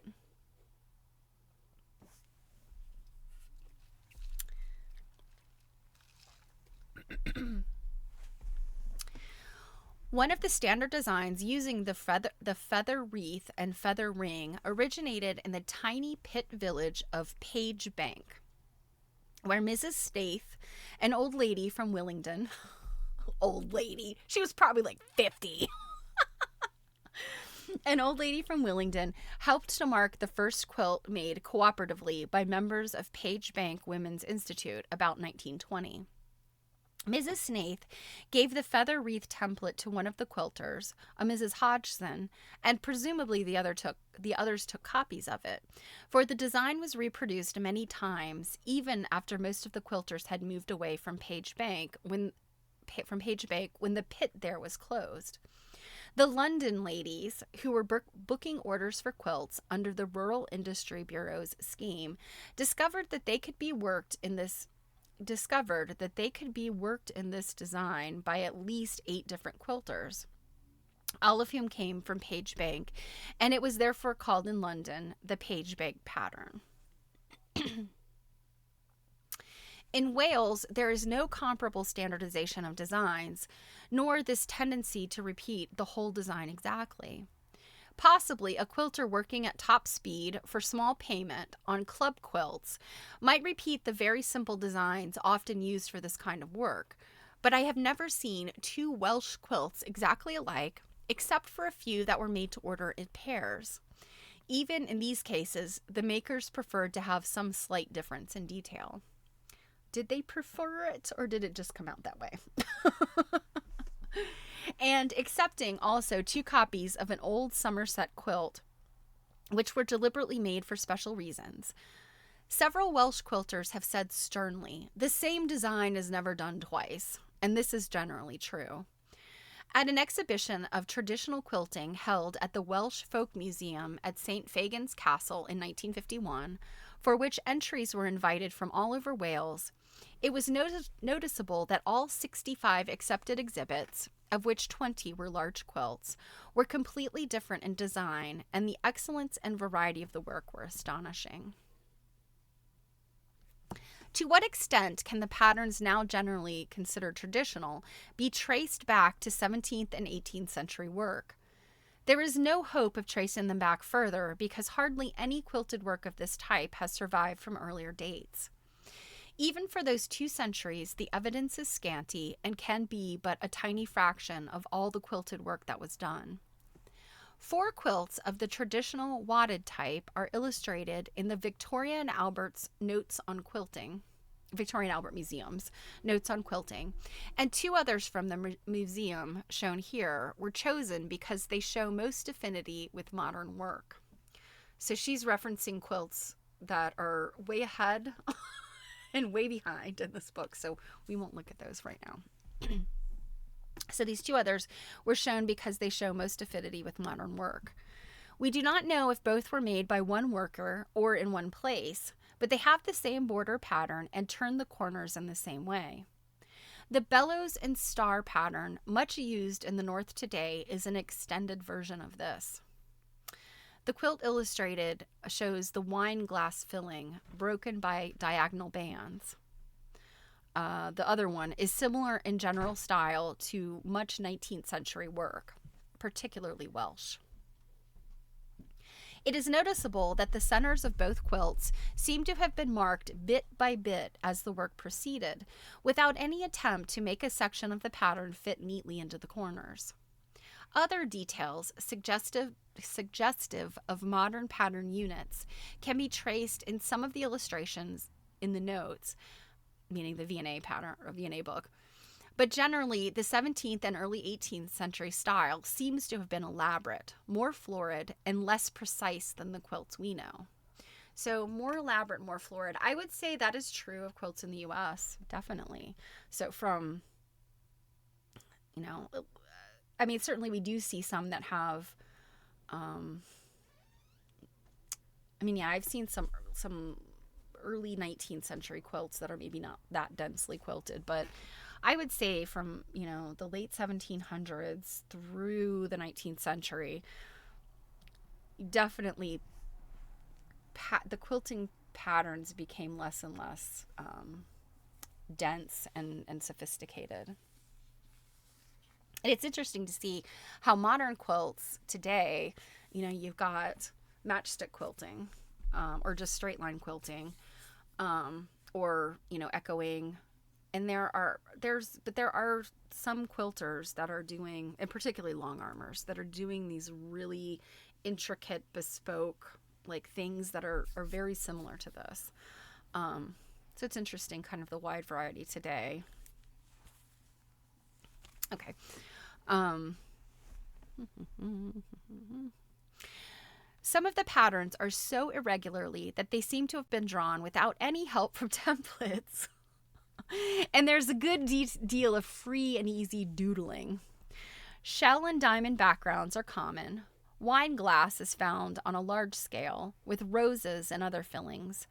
[SPEAKER 1] One of the standard designs using the feather wreath and feather ring originated in the tiny pit village of Page Bank, where Mrs. Snaith, an old lady from Willingdon, old lady, she was probably like 50, an old lady from Willingdon, helped to mark the first quilt made cooperatively by members of Page Bank Women's Institute about 1920. Mrs. Snaith gave the feather wreath template to one of the quilters, a Mrs. Hodgson, and presumably the others took copies of it, for the design was reproduced many times, even after most of the quilters had moved away from Page Bank when the pit there was closed. The London ladies, who were booking orders for quilts under the Rural Industry Bureau's scheme, discovered that they could be worked in this design by at least 8 different quilters, all of whom came from Page Bank, and it was therefore called in London the Page Bank pattern. In Wales, there is no comparable standardization of designs, nor this tendency to repeat the whole design exactly. Possibly a quilter working at top speed for small payment on club quilts might repeat the very simple designs often used for this kind of work, but I have never seen 2 Welsh quilts exactly alike, except for a few that were made to order in pairs. Even in these cases, the makers preferred to have some slight difference in detail. Did they prefer it, or did it just come out that way? And accepting also 2 copies of an old Somerset quilt, which were deliberately made for special reasons. Several Welsh quilters have said sternly, the same design is never done twice, and this is generally true. At an exhibition of traditional quilting held at the Welsh Folk Museum at St. Fagan's Castle in 1951, for which entries were invited from all over Wales, it was noticeable that all 65 accepted exhibits, of which 20 were large quilts, were completely different in design, and the excellence and variety of the work were astonishing. To what extent can the patterns now generally considered traditional be traced back to 17th and 18th century work? There is no hope of tracing them back further because hardly any quilted work of this type has survived from earlier dates. Even for those 2 centuries, the evidence is scanty and can be but a tiny fraction of all the quilted work that was done. 4 quilts of the traditional wadded type are illustrated in the Victoria and Albert Museum's Notes on Quilting, and 2 others from the museum shown here were chosen because they show most affinity with modern work. So she's referencing quilts that are way ahead and way behind in this book, so we won't look at those right now. So these 2 others were shown because they show most affinity with modern work. We do not know if both were made by one worker or in one place, but they have the same border pattern and turn the corners in the same way. The bellows and star pattern, much used in the North today, is an extended version of this. The quilt illustrated shows the wine glass filling broken by diagonal bands. The other one is similar in general style to much 19th century work, particularly Welsh. It is noticeable that the centers of both quilts seem to have been marked bit by bit as the work proceeded, without any attempt to make a section of the pattern fit neatly into the corners. Other details suggestive of modern pattern units can be traced in some of the illustrations in the notes, meaning the V&A pattern or V&A book. But generally, the 17th and early 18th century style seems to have been elaborate, more florid, and less precise than the quilts we know. So more elaborate, more florid. I would say that is true of quilts in the U.S., definitely. So from, certainly we do see some that have, I've seen some early 19th century quilts that are maybe not that densely quilted, but I would say from, the late 1700s through the 19th century, definitely the quilting patterns became less and less dense and sophisticated. And it's interesting to see how modern quilts today, you've got matchstick quilting, or just straight line quilting, or echoing. And there are some quilters that are doing, and particularly long armers, that are doing these really intricate, bespoke, things that are very similar to this. So it's interesting, kind of the wide variety today. Okay. Some of the patterns are so irregularly that they seem to have been drawn without any help from templates. And there's a good deal of free and easy doodling. Shell and diamond backgrounds are common. Wine glass is found on a large scale, with roses and other fillings.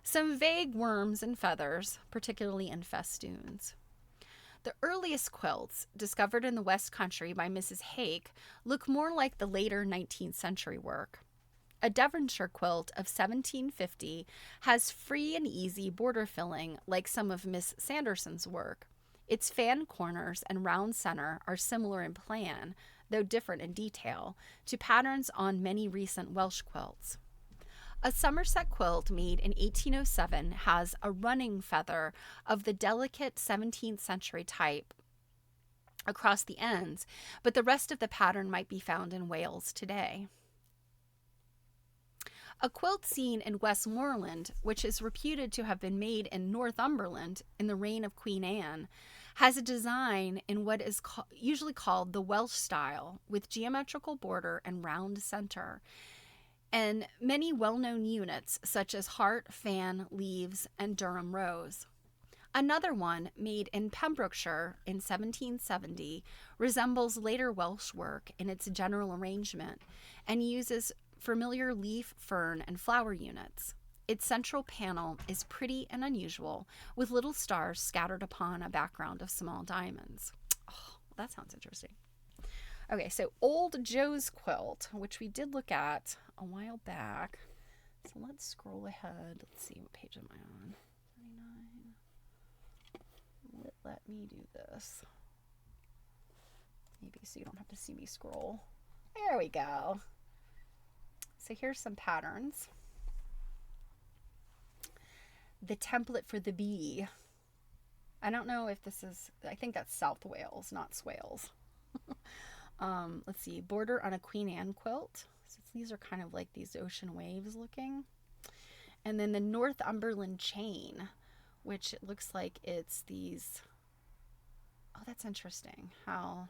[SPEAKER 1] Some vague worms and feathers, particularly in festoons. The earliest quilts, discovered in the West Country by Mrs. Hake, look more like the later 19th century work. A Devonshire quilt of 1750 has free and easy border filling like some of Miss Sanderson's work. Its fan corners and round center are similar in plan, though different in detail, to patterns on many recent Welsh quilts. A Somerset quilt made in 1807 has a running feather of the delicate 17th century type across the ends, but the rest of the pattern might be found in Wales today. A quilt seen in Westmoreland, which is reputed to have been made in Northumberland in the reign of Queen Anne, has a design in what is usually called the Welsh style, with geometrical border and round center, and many well-known units such as heart, fan, leaves, and Durham rose. Another one, made in Pembrokeshire in 1770, resembles later Welsh work in its general arrangement and uses familiar leaf, fern, and flower units. Its central panel is pretty and unusual, with little stars scattered upon a background of small diamonds. Oh, that sounds interesting. Okay, so Old Joe's quilt, which we did look at a while back. So let's scroll ahead. Let's see, what page am I on? 29. Let me do this. Maybe so you don't have to see me scroll. There we go. So here's some patterns. The template for the bee. I don't know if this is, I think that's South Wales, not Swales. Let's see, border on a Queen Anne quilt. So these are kind of like these ocean waves looking. And then the Northumberland chain, which it looks like it's these, oh, that's interesting how,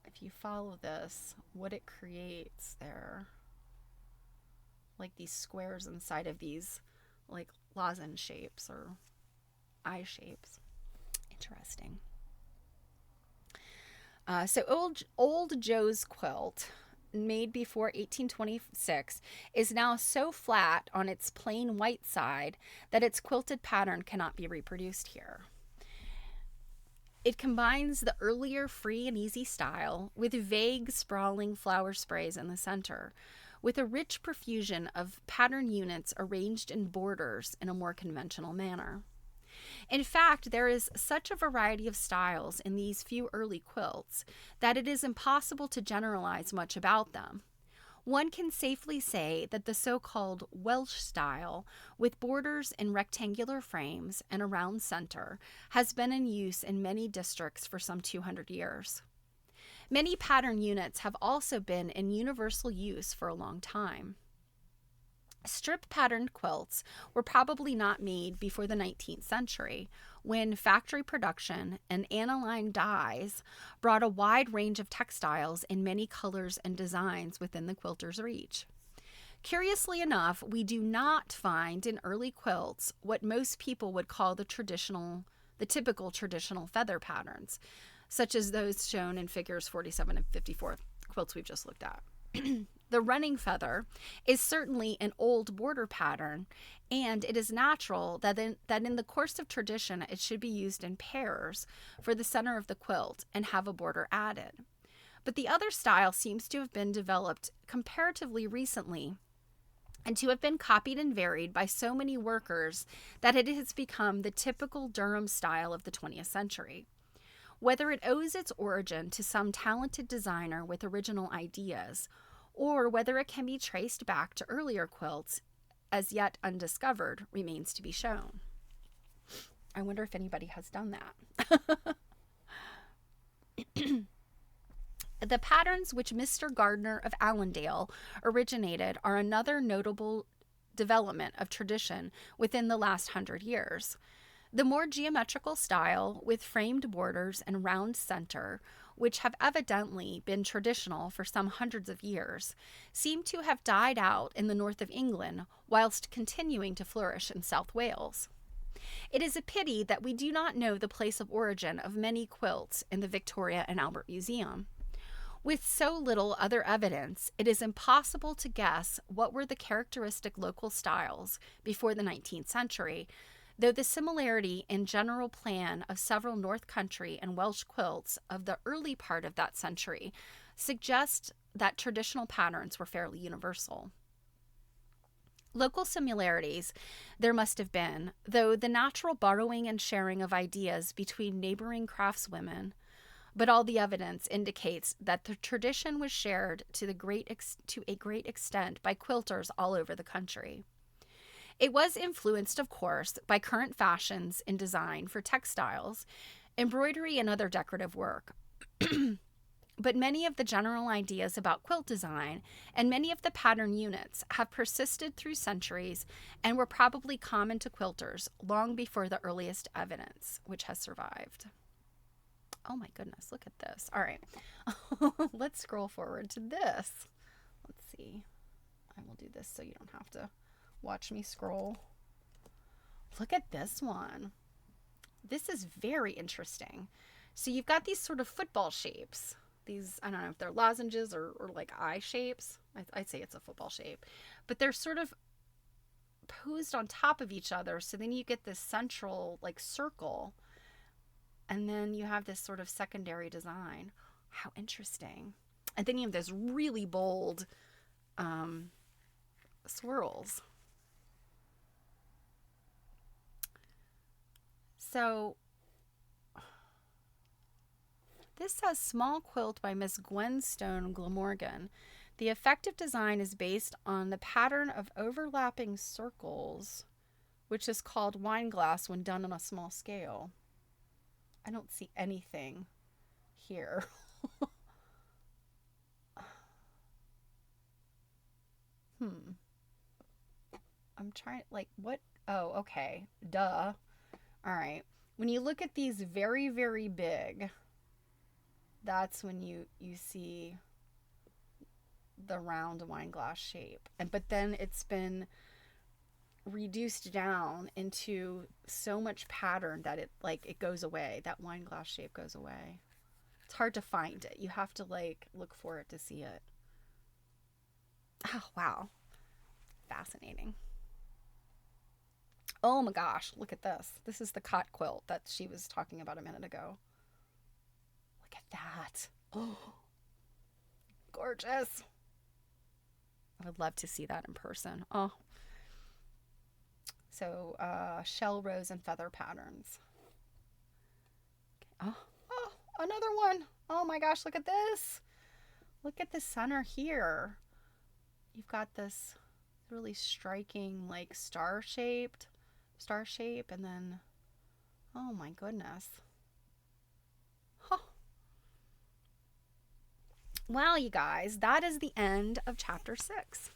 [SPEAKER 1] if you follow this, what it creates there, like these squares inside of these like lozenge shapes or eye shapes. Interesting. So old Joe's quilt, made before 1826, is now so flat on its plain white side that its quilted pattern cannot be reproduced here. It combines the earlier free and easy style with vague sprawling flower sprays in the center, with a rich profusion of pattern units arranged in borders in a more conventional manner. In fact, there is such a variety of styles in these few early quilts that it is impossible to generalize much about them. One can safely say that the so-called Welsh style, with borders in rectangular frames and a round center, has been in use in many districts for some 200 years. Many pattern units have also been in universal use for a long time. Strip patterned quilts were probably not made before the 19th century, when factory production and aniline dyes brought a wide range of textiles in many colors and designs within the quilter's reach. Curiously enough, we do not find in early quilts what most people would call the typical traditional feather patterns, such as those shown in figures 47 and 54 quilts we've just looked at. The running feather is certainly an old border pattern, and it is natural that in the course of tradition it should be used in pairs for the center of the quilt and have a border added. But the other style seems to have been developed comparatively recently and to have been copied and varied by so many workers that it has become the typical Durham style of the 20th century. Whether it owes its origin to some talented designer with original ideas, or whether it can be traced back to earlier quilts as yet undiscovered, remains to be shown. I wonder if anybody has done that. The patterns which Mr. Gardner of Allendale originated are another notable development of tradition within the last 100 years. The more geometrical style, with framed borders and round center, which have evidently been traditional for some hundreds of years, seem to have died out in the north of England whilst continuing to flourish in South Wales. It is a pity that we do not know the place of origin of many quilts in the Victoria and Albert Museum. With so little other evidence, it is impossible to guess what were the characteristic local styles before the 19th century, though the similarity in general plan of several North Country and Welsh quilts of the early part of that century suggests that traditional patterns were fairly universal. Local similarities there must have been, though the natural borrowing and sharing of ideas between neighboring craftswomen, but all the evidence indicates that the tradition was shared to a great extent by quilters all over the country. It was influenced, of course, by current fashions in design for textiles, embroidery, and other decorative work. But many of the general ideas about quilt design and many of the pattern units have persisted through centuries and were probably common to quilters long before the earliest evidence, which has survived. Oh my goodness, look at this. All right, let's scroll forward to this. Let's see. I will do this so you don't have to watch me scroll. Look at this one. This is very interesting. So you've got these sort of football shapes. These, I don't know if they're lozenges or like eye shapes. I'd say it's a football shape. But they're sort of imposed on top of each other. So then you get this central like circle, and then you have this sort of secondary design. How interesting. And then you have this really bold swirls. So this says Small Quilt by Miss Gwenstone Glamorgan. The effective design is based on the pattern of overlapping circles, which is called wine glass when done on a small scale. I don't see anything here. I'm trying, like, what? Oh, okay. Duh. All right. When you look at these very, very big, that's when you see the round wine glass shape. But then it's been reduced down into so much pattern that it goes away. That wine glass shape goes away. It's hard to find it. You have to like look for it to see it. Oh, wow. Fascinating. Oh my gosh, look at this. This is the cot quilt that she was talking about a minute ago. Look at that. Oh, gorgeous. I would love to see that in person. Oh. So, shell, rose, and feather patterns. Okay. Oh, another one. Oh my gosh, look at this. Look at the center here. You've got this really striking, like, star shape, and then, oh my goodness. Huh. Well, you guys, that is the end of chapter 6.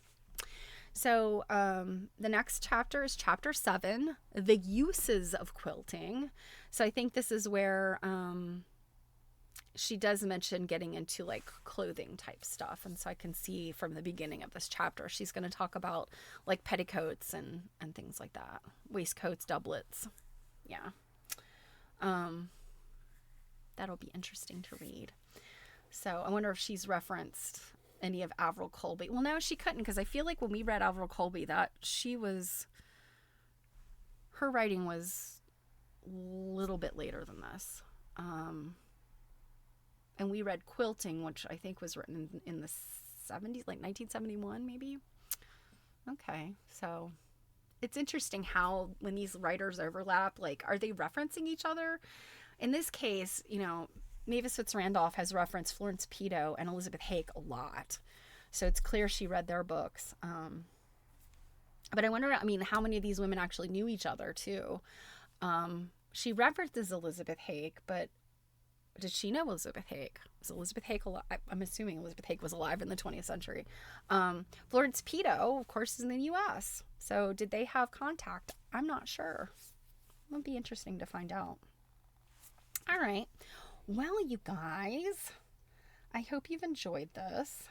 [SPEAKER 1] So the next chapter is chapter 7, the uses of quilting. So I think this is where she does mention getting into like clothing type stuff. And so I can see from the beginning of this chapter, she's going to talk about like petticoats and things like that. Waistcoats, doublets. Yeah. That'll be interesting to read. So I wonder if she's referenced any of Avril Colby. Well, no, she couldn't, because I feel like when we read Avril Colby, that her writing was a little bit later than this. And we read Quilting, which I think was written in the 70s, like 1971 maybe. Okay, so it's interesting how when these writers overlap, like, are they referencing each other? In this case, you know, Mavis Fitz Randolph has referenced Florence Peto and Elizabeth Hake a lot. So it's clear she read their books. But I wonder, I mean, how many of these women actually knew each other too? She references Elizabeth Hake, but did she know Elizabeth Hake? Was Elizabeth Hake alive? I'm assuming Elizabeth Hake was alive in the 20th century. Florence Peto, of course, is in the U.S. So did they have contact? I'm not sure. It would be interesting to find out. All right. Well, you guys, I hope you've enjoyed this.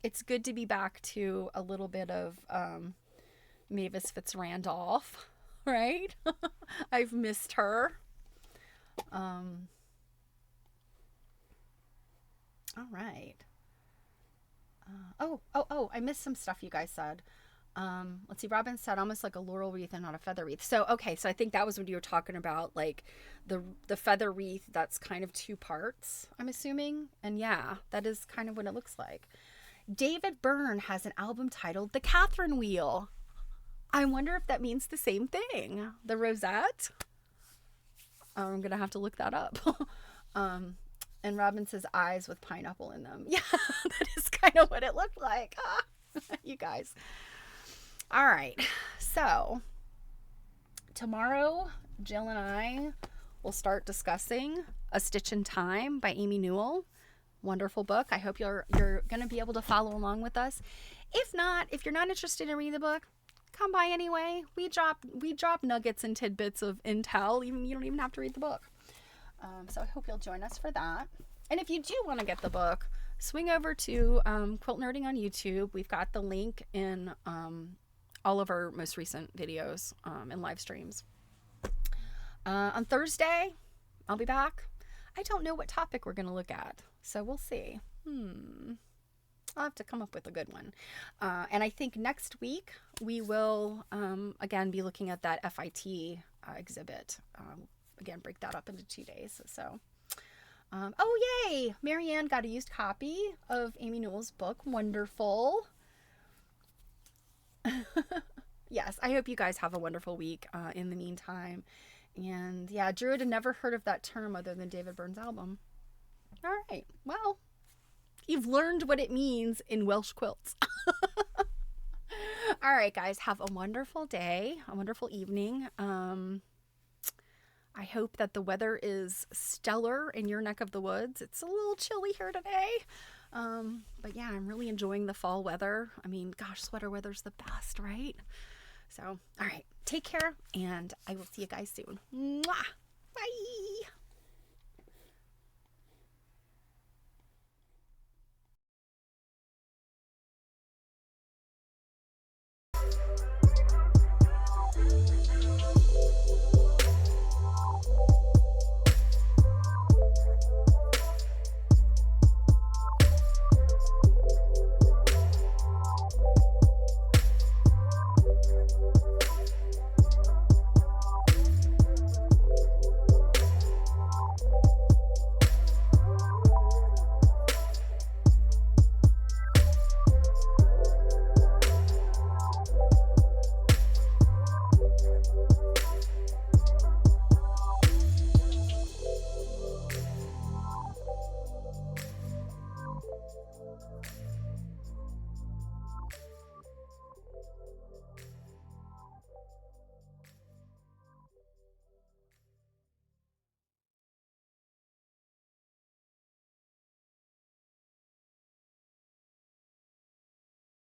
[SPEAKER 1] It's good to be back to a little bit of Mavis Fitz Randolph, right? I've missed her. All right. I missed some stuff you guys said. Let's see, Robin said almost like a laurel wreath and not a feather wreath. So, okay, so I think that was when you were talking about like the feather wreath that's kind of two parts, I'm assuming. And yeah, that is kind of what it looks like. David Byrne has an album titled The Catherine Wheel. I wonder if that means the same thing. The rosette? I'm going to have to look that up. And Robin says eyes with pineapple in them. Yeah, that is kind of what it looked like. You guys. All right. So tomorrow, Jill and I will start discussing A Stitch in Time by Amy Newell. Wonderful book. I hope you're going to be able to follow along with us. If not, if you're not interested in reading the book, come by anyway. We drop nuggets and tidbits of intel. You don't even have to read the book. So I hope you'll join us for that. And if you do want to get the book, swing over to Quilt Nerding on YouTube. We've got the link in all of our most recent videos and live streams. On Thursday, I'll be back. I don't know what topic we're going to look at, so we'll see. I'll have to come up with a good one. And I think next week we will, again, be looking at that FIT exhibit. Again, break that up into 2 days. So, oh, yay! Marianne got a used copy of Amy Newell's book. Wonderful. Yes, I hope you guys have a wonderful week in the meantime. And yeah, Druid had never heard of that term other than David Byrne's album. All right, well, you've learned what it means in Welsh quilts. All right, guys, have a wonderful day, a wonderful evening. I hope that the weather is stellar in your neck of the woods. It's a little chilly here today. But yeah, I'm really enjoying the fall weather. I mean, gosh, sweater weather's the best, right? So, all right, take care, and I will see you guys soon. Mwah! Bye!